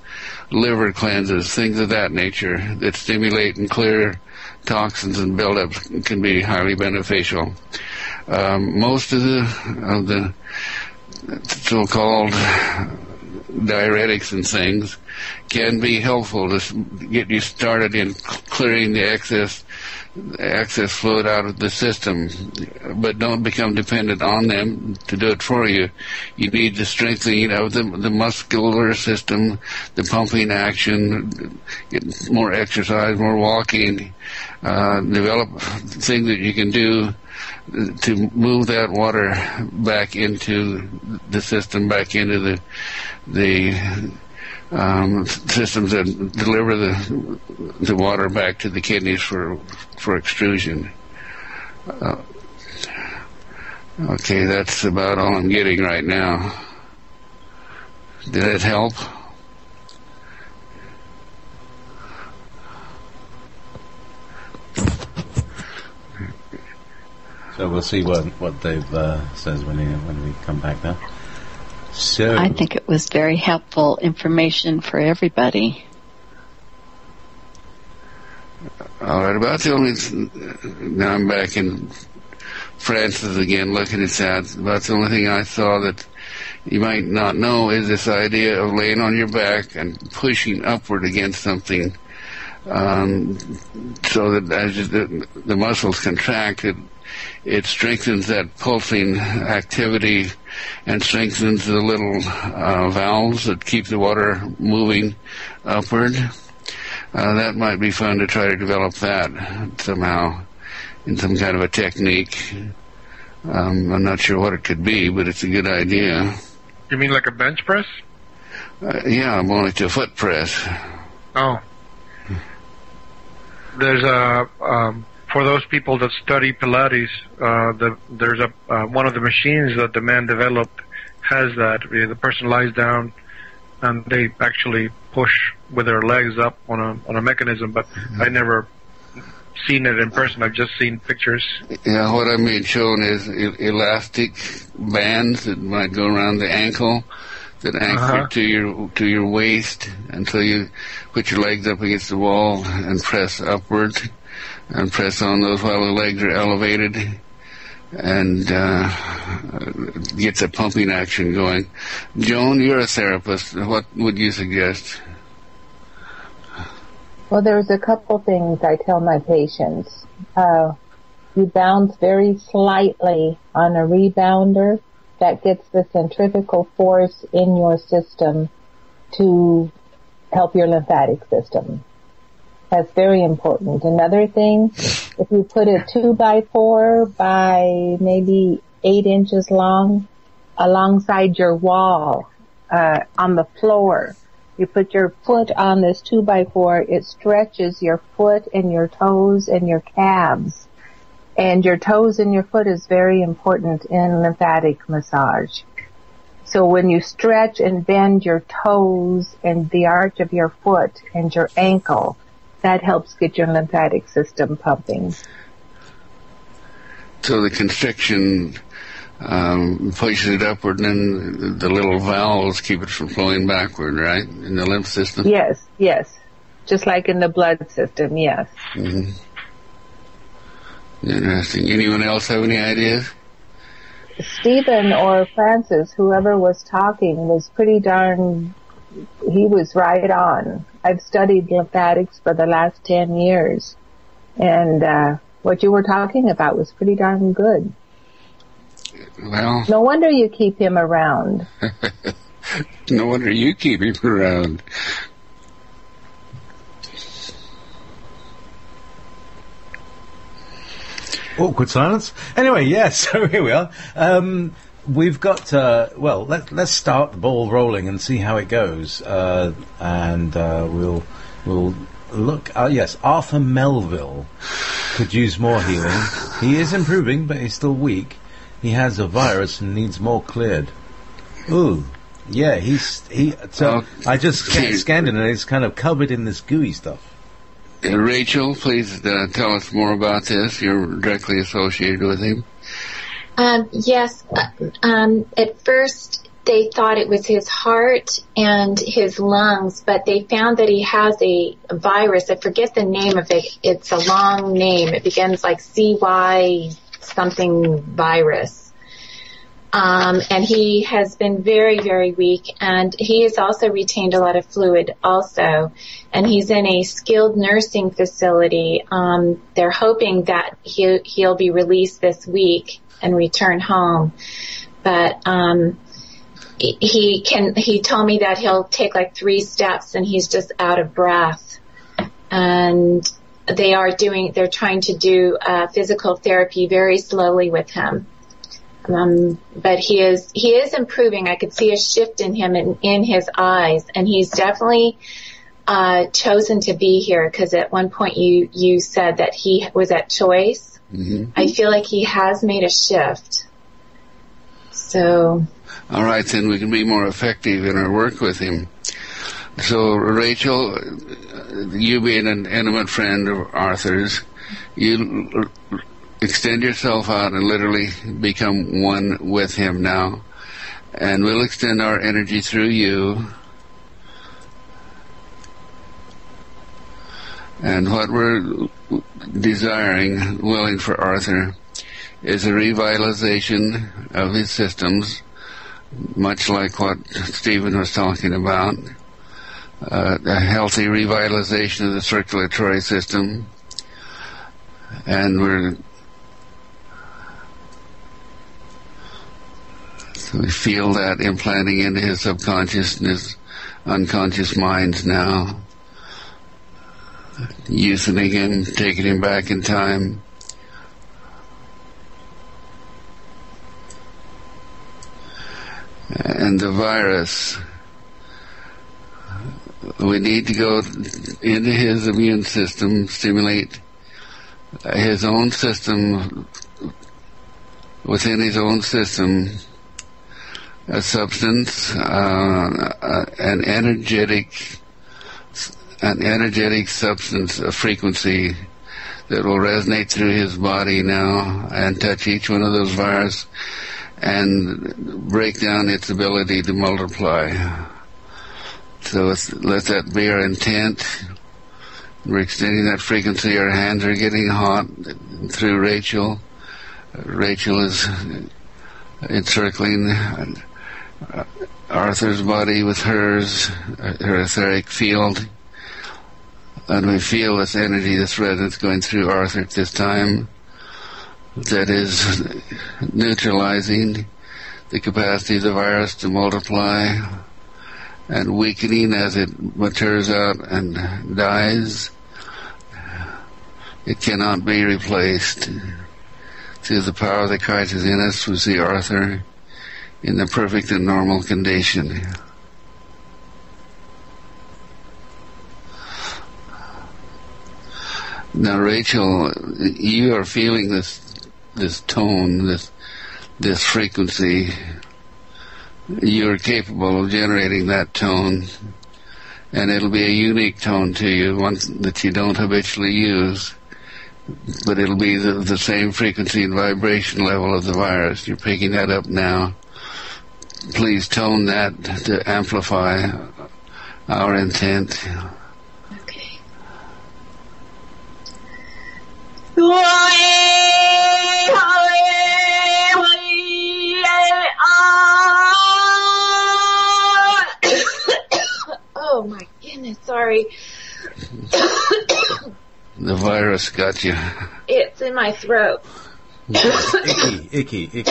S3: liver cleanses, things of that nature that stimulate and clear toxins and buildups can be highly beneficial. Most of the so-called diuretics and things can be helpful to get you started in clearing the excess fluid out of the system, but don't become dependent on them to do it for you. You need the strengthening of the muscular system, the pumping action, get more exercise, more walking, develop things that you can do to move that water back into the system, back into the systems that deliver the water back to the kidneys for extrusion. Okay, that's about all I'm getting right now. Did it help?
S2: So we'll see what Dave says when we come back now. So
S5: I think it was very helpful information for everybody.
S3: All right, about the only... Now I'm back in Francis again, looking at that. About the only thing I saw that you might not know is this idea of laying on your back and pushing upward against something, so that as the muscles contract, it strengthens that pulsing activity and strengthens the little valves that keep the water moving upward. That might be fun to try to develop that somehow in some kind of a technique. I'm not sure what it could be, but it's a good idea.
S6: You mean like a bench press?
S3: Yeah, I'm only to a foot press.
S6: Oh. There's for those people that study Pilates, there's one of the machines that the man developed has that. The person lies down and they actually push with their legs up on a mechanism, but I never seen it in person. I've just seen pictures.
S3: Yeah, what I'm being shown is elastic bands that might go around the ankle that anchor to your waist until you put your legs up against the wall and press upward and press on those while the legs are elevated, and gets a pumping action going. Joan, you're a therapist. What would you suggest?
S10: Well, there's a couple things I tell my patients. You bounce very slightly on a rebounder. That gets the centrifugal force in your system to help your lymphatic system. That's very important. Another thing If you put a 2x4 by maybe 8 inches long alongside your wall, on the floor, you put your foot on this 2x4, it stretches your foot and your toes and your calves. And your toes and your foot is very important in lymphatic massage. So when you stretch and bend your toes and the arch of your foot and your ankle, that helps get your lymphatic system pumping.
S3: So the constriction pushes it upward, and then the little valves keep it from flowing backward, right, in the lymph system?
S10: Yes. Just like in the blood system, yes.
S3: Mm-hmm. Interesting. Anyone else have any ideas?
S10: Stephen or Francis, whoever was talking, was pretty darn, he was right on. I've studied lymphatics for the last 10 years, and what you were talking about was pretty darn good.
S3: Well,
S10: no wonder you keep him around.
S3: No wonder you keep him around.
S2: Awkward silence. Anyway, yes, so here we are. We've got, let's start the ball rolling and see how it goes. We'll look, yes, Arthur Melville could use more healing. He is improving, but he's still weak. He has a virus and needs more cleared. Ooh, yeah, I just scanned it and it's kind of covered in this gooey stuff.
S3: Rachel, please tell us more about this. You're directly associated with him.
S4: Yes. At first, they thought it was his heart and his lungs, but they found that he has a virus. I forget the name of it. It's a long name. It begins like CY something virus. And he has been very, very weak, and he has also retained a lot of fluid also. And he's in a skilled nursing facility. They're hoping that he'll be released this week and return home. But he told me that he'll take like 3 steps and he's just out of breath. And they're trying to do physical therapy very slowly with him. But he is improving. I could see a shift in him in his eyes, and he's definitely chosen to be here, because at one point you said that he was at choice. Mm-hmm. I feel like he has made a shift. So.
S3: All right, then we can be more effective in our work with him. So, Rachel, you being an intimate friend of Arthur's, you extend yourself out and literally become one with him now. And we'll extend our energy through you. And what we're desiring, willing for Arthur, is a revitalization of his systems, much like what Stephen was talking about. A healthy revitalization of the circulatory system. And we feel that implanting into his subconscious and his unconscious minds now, youthening him, taking him back in time. And the virus, we need to go into his immune system, stimulate his own system, within his own system, a substance, an energetic substance, a frequency that will resonate through his body now and touch each one of those viruses and break down its ability to multiply. So let that be our intent. We're extending that frequency. Our hands are getting hot through Rachel. Rachel is encircling Arthur's body with hers, her etheric field. And we feel this energy, this resonance going through Arthur at this time that is neutralizing the capacity of the virus to multiply and weakening as it matures out and dies. It cannot be replaced. Through the power that Christ is in us, we see Arthur in the perfect and normal condition. Now, Rachel, you are feeling this tone, this frequency. You are capable of generating that tone, and it'll be a unique tone to you, one that you don't habitually use, but it'll be the same frequency and vibration level of the virus. You're picking that up now. Please tone that to amplify our intent.
S4: Okay. Oh my goodness, sorry.
S3: The virus got you.
S4: It's in my throat.
S2: Icky.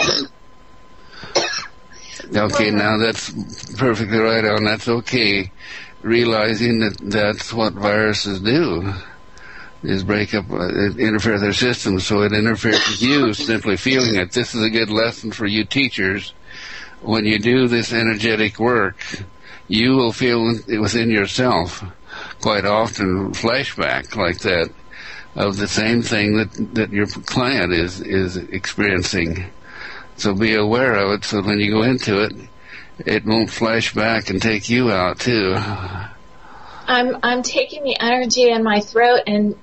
S3: Okay, now that's perfectly right on. That's okay. Realizing that that's what viruses do, is break up, interfere with their systems, so it interferes with you, simply feeling it. This is a good lesson for you teachers. When you do this energetic work, you will feel within yourself quite often flashback like that of the same thing that your client is experiencing. So be aware of it, so when you go into it, it won't flash back and take you out too.
S4: I'm taking the energy in my throat and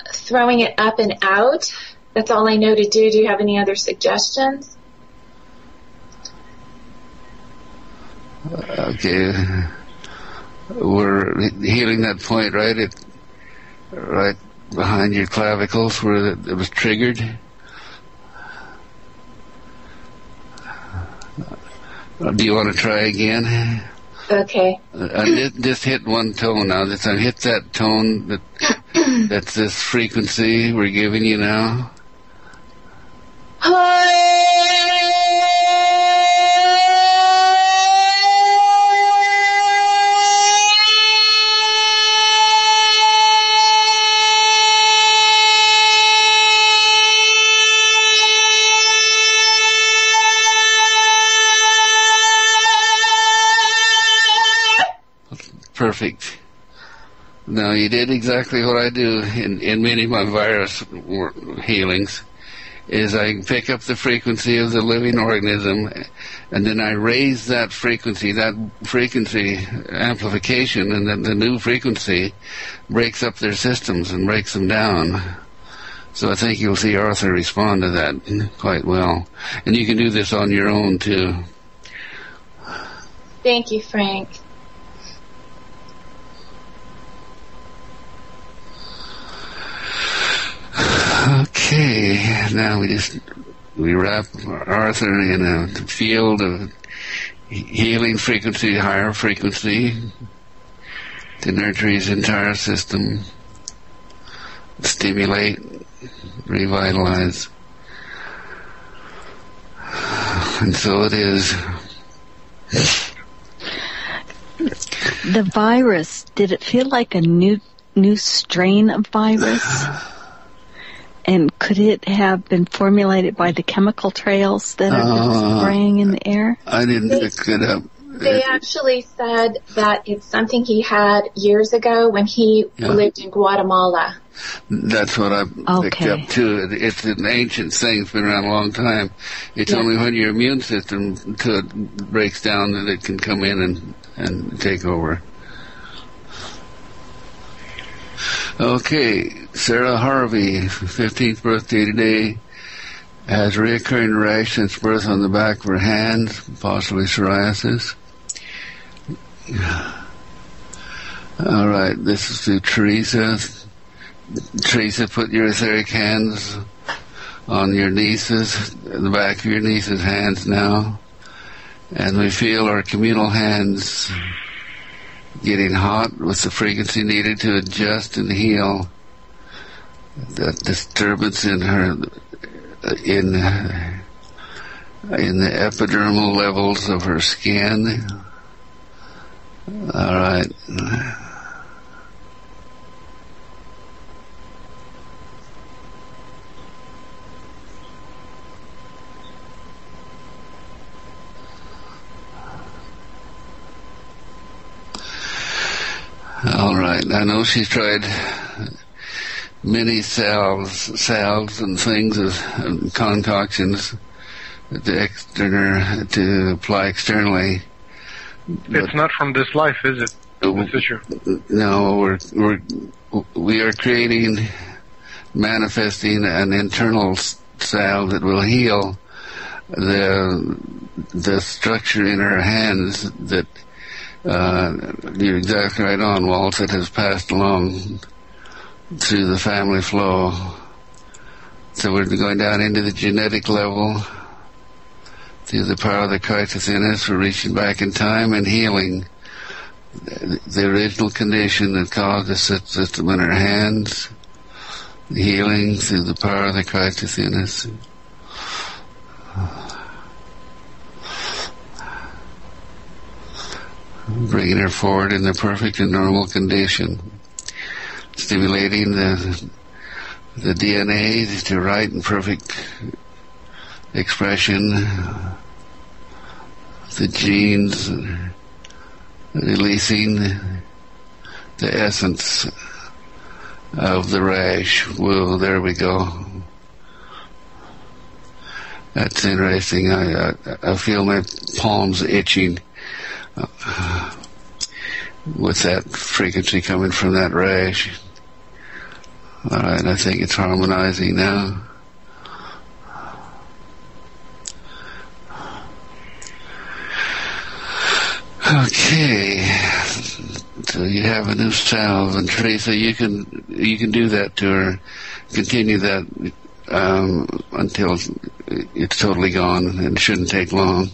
S4: throwing it up and out. That's all I know to do. Do you have any other suggestions?
S3: Okay. We're healing that point right behind your clavicles where it was triggered. Do you want to try again?
S4: Okay.
S3: Just hit one tone now. Just hit that tone that's this frequency we're giving you now. Perfect. Now, you did exactly what I do in many of my virus healings, is I pick up the frequency of the living organism, and then I raise that frequency amplification, and then the new frequency breaks up their systems and breaks them down. So I think you'll see Arthur respond to that quite well. And you can do this on your own, too.
S4: Thank you, Frank.
S3: Okay, now we wrap Arthur in a field of healing frequency, higher frequency, to nurture his entire system, stimulate, revitalize. And so it is.
S5: The virus, did it feel like a new strain of virus? And could it have been formulated by the chemical trails that have been spraying in the air?
S3: I didn't pick it up.
S4: They actually said that it's something he had years ago when he lived in Guatemala.
S3: That's what I picked up too. It's an ancient thing. It's been around a long time. It's only when your immune system breaks down that it can come in and take over. Okay, Sarah Harvey, 15th birthday today, has reoccurring rash since birth on the back of her hands, possibly psoriasis. All right, this is to Teresa. Teresa, put your etheric hands on your niece's, the back of your niece's hands now, and we feel our communal hands getting hot with the frequency needed to adjust and heal that disturbance in her, in the epidermal levels of her skin. All right. I know she's tried many salves and things, and concoctions to apply externally.
S6: It's not from this life, is it, Ms. Fisher?
S3: No, we are manifesting an internal salve that will heal the structure in her hands that you're exactly right on, Walt, that has passed along through the family flow. So we're going down into the genetic level through the power of the Christ within us. We're reaching back in time and healing the original condition that caused the system in our hands, healing through the power of the Christ within us. Bringing her forward in the perfect and normal condition, stimulating the DNA to right and perfect expression, the genes, releasing the essence of the rash. Well, there we go. That's interesting. I feel my palms itching with that frequency coming from that rash. All right, I think it's harmonizing now. Okay, so you have a new salve, and Teresa, you can do that to her. Continue that until it's totally gone, and it shouldn't take long.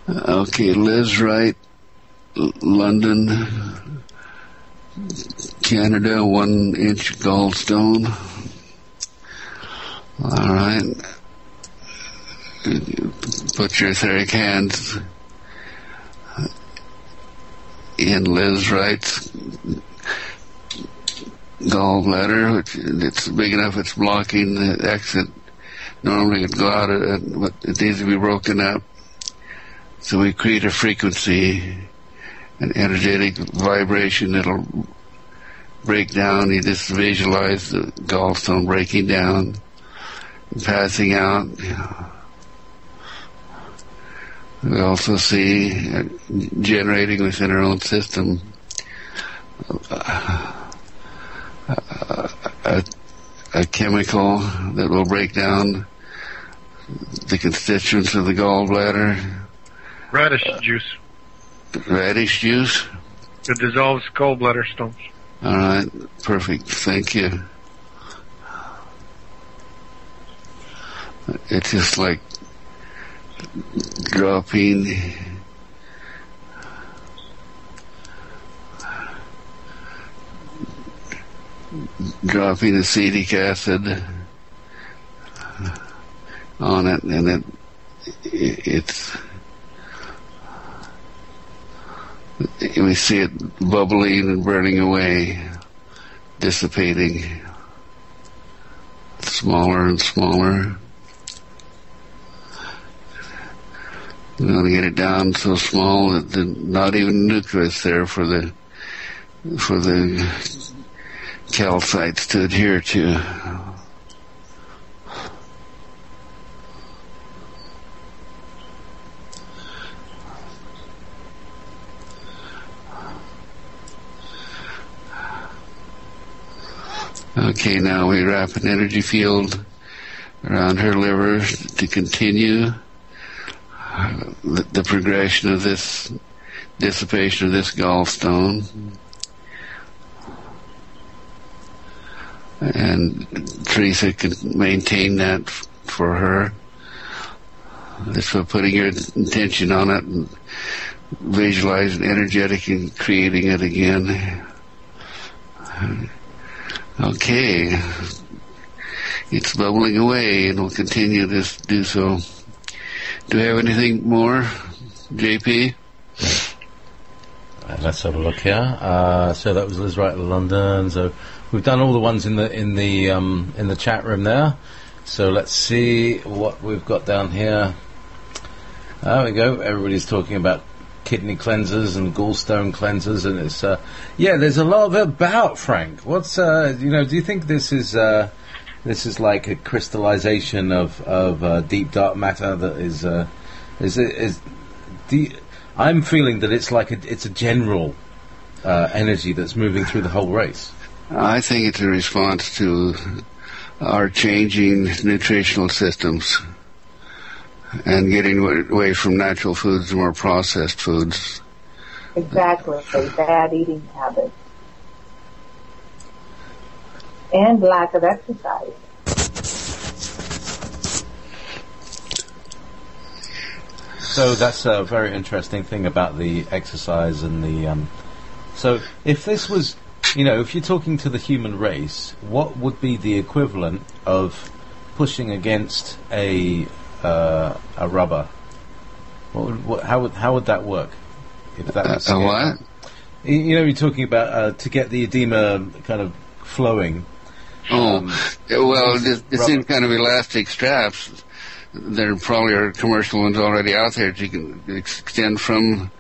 S3: Okay, Liz Wright, London, Canada, 1-inch gallstone. All right. Put your etheric hands in Liz Wright's gallbladder, which it's big enough it's blocking the exit. Normally it would go out, but it needs to be broken up. So we create a frequency, an energetic vibration that'll break down. You just visualize the gallstone breaking down, passing out. We also see generating within our own system a chemical that will break down the constituents of the gallbladder.
S6: Radish juice.
S3: Radish juice?
S6: It dissolves gallbladder stones.
S3: All right, perfect. Thank you. It's just like dropping acetic acid on it, and we see it bubbling and burning away, dissipating, smaller and smaller. We want to get it down so small that not even nucleus there for the calcites to adhere to. Okay, now we wrap an energy field around her liver to continue the progression of this dissipation of this gallstone. And Teresa can maintain that for her. That's for putting your intention on it and visualizing energetic and creating it again. Okay. It's bubbling away and we'll continue to do so. Do we have anything more, JP?
S2: Let's have a look here. So that was Liz Wright of London. So we've done all the ones in the chat room there. So let's see what we've got down here. There we go. Everybody's talking about kidney cleansers and gallstone cleansers, and it's there's a lot of it about, Frank. What's do you think this is like a crystallization of deep dark matter that I'm feeling that it's like it's a general energy that's moving through the whole race.
S3: I think it's a response to our changing nutritional systems and getting away from natural foods to more processed foods.
S10: Exactly. Bad eating habits. And lack of exercise.
S2: So that's a very interesting thing about the exercise and the... So if this was... if you're talking to the human race, what would be the equivalent of pushing against a rubber? How would that work? If that was
S3: a what?
S2: You're talking about to get the edema kind of flowing.
S3: The same kind of elastic straps. There probably are commercial ones already out there that you can extend from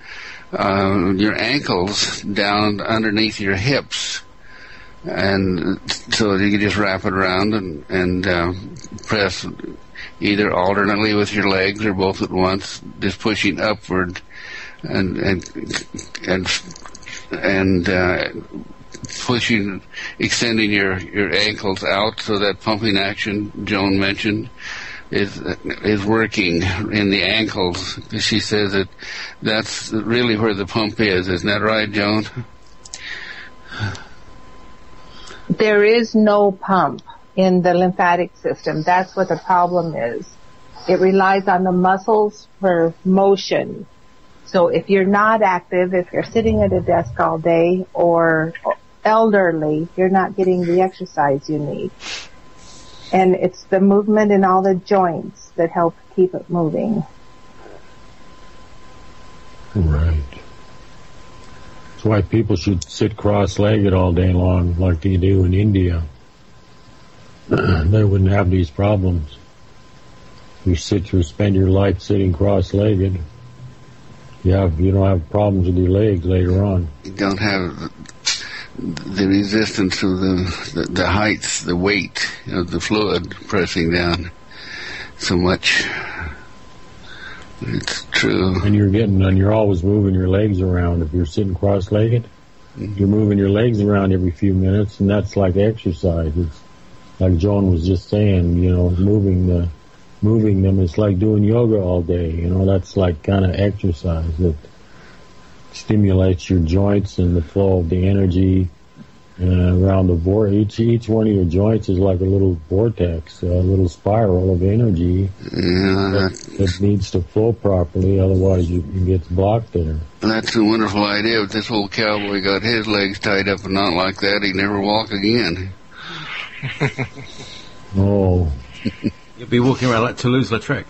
S3: your ankles down underneath your hips, and so you can just wrap it around and press either alternately with your legs or both at once, just pushing upward and pushing, extending your ankles out, so that pumping action Joan mentioned is working in the ankles. She says that that's really where the pump is. Isn't that right, Joan?
S10: There is no pump in the lymphatic system. That's what the problem is. It relies on the muscles for motion. So if you're not active, if you're sitting at a desk all day or elderly, you're not getting the exercise you need. And it's the movement in all the joints that help keep it moving.
S8: Right. That's why people should sit cross-legged all day long like they do in India. They wouldn't have these problems. You spend your life sitting cross-legged. You don't have problems with your legs later on.
S3: You don't have the resistance to the height, the weight of the fluid pressing down so much. It's true.
S8: And you're always moving your legs around. If you're sitting cross-legged, you're moving your legs around every few minutes, and that's like exercise. It's like Joan was just saying, moving them. It's like doing yoga all day. That's like kind of exercise that stimulates your joints and the flow of the energy around the vortex. Each one of your joints is like a little vortex, a little spiral of energy that needs to flow properly. Otherwise, it gets blocked there.
S3: That's a wonderful idea. If this old cowboy got his legs tied up and not like that, he'd never walk again.
S8: Oh.
S2: You'd be walking around like Toulouse-Lautrec.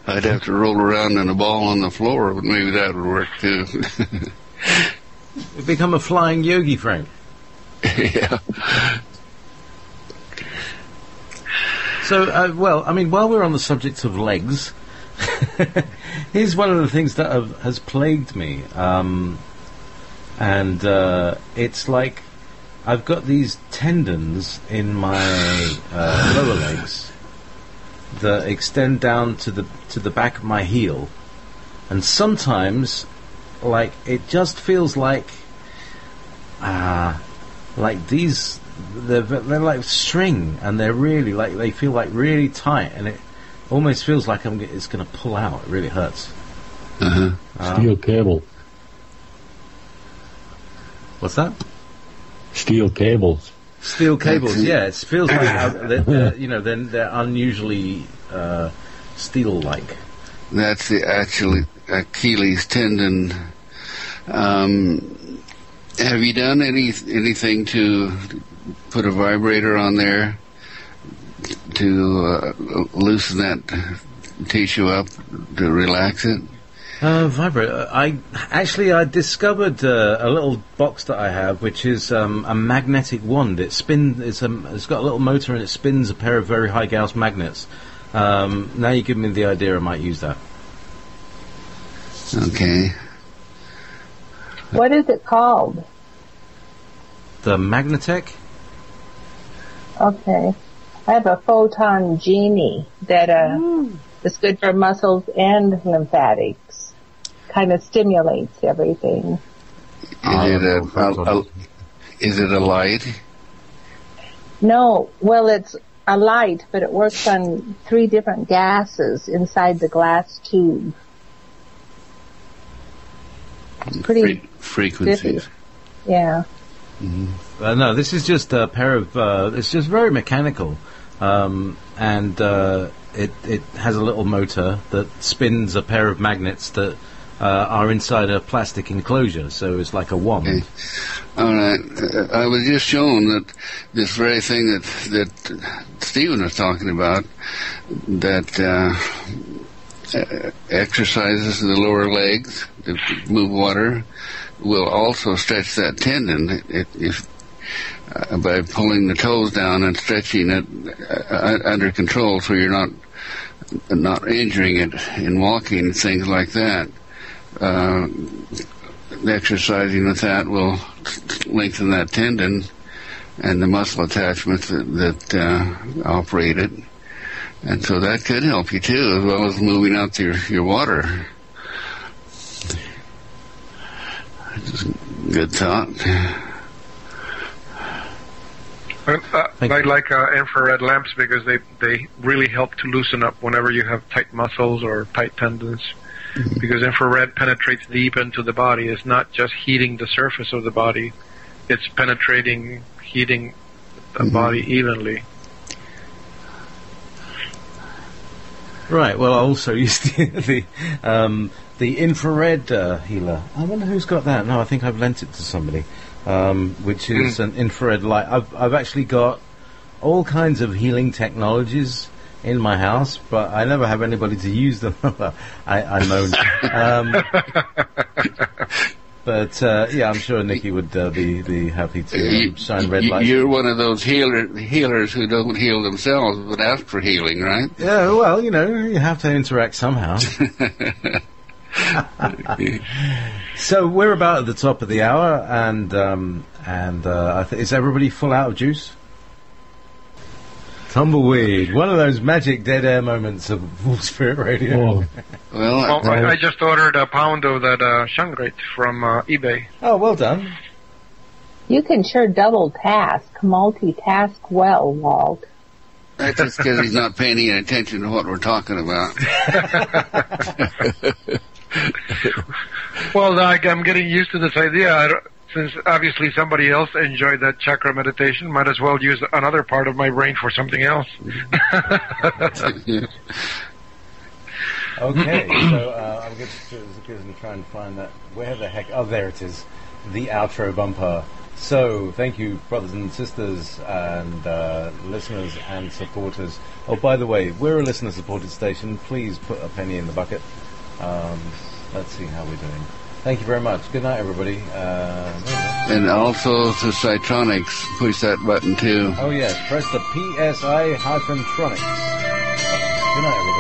S3: I'd have to roll around in a ball on the floor, but maybe that would work too.
S2: You'd become a flying yogi, Frank.
S3: Yeah.
S2: So, while we're on the subject of legs, here's one of the things that has plagued me. It's like I've got these tendons in my lower legs that extend down to the back of my heel, and sometimes, like, it just feels like these they're like string, and they're really they feel like really tight, and it almost feels like it's going to pull out. It really hurts.
S8: Steel cable.
S2: What's that?
S8: Steel cables.
S2: Steel cables, yeah. It feels like they're unusually steel-like.
S3: That's actually Achilles tendon. Have you done anything to put a vibrator on there to loosen that tissue up, to relax it?
S2: Vibrator. I discovered a little box that I have, which is a magnetic wand. It's got a little motor and it spins a pair of very high Gauss magnets. Now you give me the idea, I might use that.
S3: Okay.
S10: What is it called?
S2: The Magnatech?
S10: Okay. I have a Photon Genie that is good for muscles and lymphatics. Kind of stimulates everything.
S3: Is it a light?
S10: No, well, it's a light, but it works on 3 different gases inside the glass tube. It's pretty
S3: frequencies.
S10: Stiffy. Yeah.
S3: Mm-hmm.
S2: No, this is just a pair of. It's just very mechanical, and it has a little motor that spins a pair of magnets that are inside a plastic enclosure. So it's like a wand.
S3: Okay. All right. I was just shown that this very thing that Stephen was talking about, that exercises the lower legs to move water, will also stretch that tendon by pulling the toes down and stretching it under control, so you're not injuring it in walking, things like that. Exercising with that will lengthen that tendon and the muscle attachments that operate it, and so that could help you too, as well as moving out your water. Good thought.
S6: I like infrared lamps because they really help to loosen up whenever you have tight muscles or tight tendons. Because infrared penetrates deep into the body. It's not just heating the surface of the body. It's penetrating, heating the body evenly.
S2: Right. Well, I also used the infrared healer. I wonder who's got that. No, I think I've lent it to somebody. Which is an infrared light. I've actually got all kinds of healing technologies in my house, but I never have anybody to use them. I moan. But yeah, I'm sure Nikki would be happy to shine red light.
S3: You're one of those healers who don't heal themselves but ask for healing, right?
S2: Yeah, well, you have to interact somehow. So we're about at the top of the hour, and is everybody full out of juice? Tumbleweed, one of those magic dead air moments of Wolf Spirit Radio.
S6: Well, I just ordered a pound of that shungite from eBay.
S2: Oh, well done.
S10: You can sure multitask well, Walt.
S3: That's just because he's not paying any attention to what we're talking about.
S6: Well, I'm getting used to this idea. Since obviously somebody else enjoyed that chakra meditation, might as well use another part of my brain for something else.
S2: Okay, so I'm going to try and find that. Where the heck? Oh, there it is. The outro bumper. So, thank you, brothers and sisters, and listeners and supporters. Oh, by the way, we're a listener-supported station. Please put a penny in the bucket. Let's see how we're doing. Thank you very much. Good night, everybody.
S3: And also to Cytronics, push that button too.
S2: Oh, yes. Press the PSI-Tronics. Good night, everybody.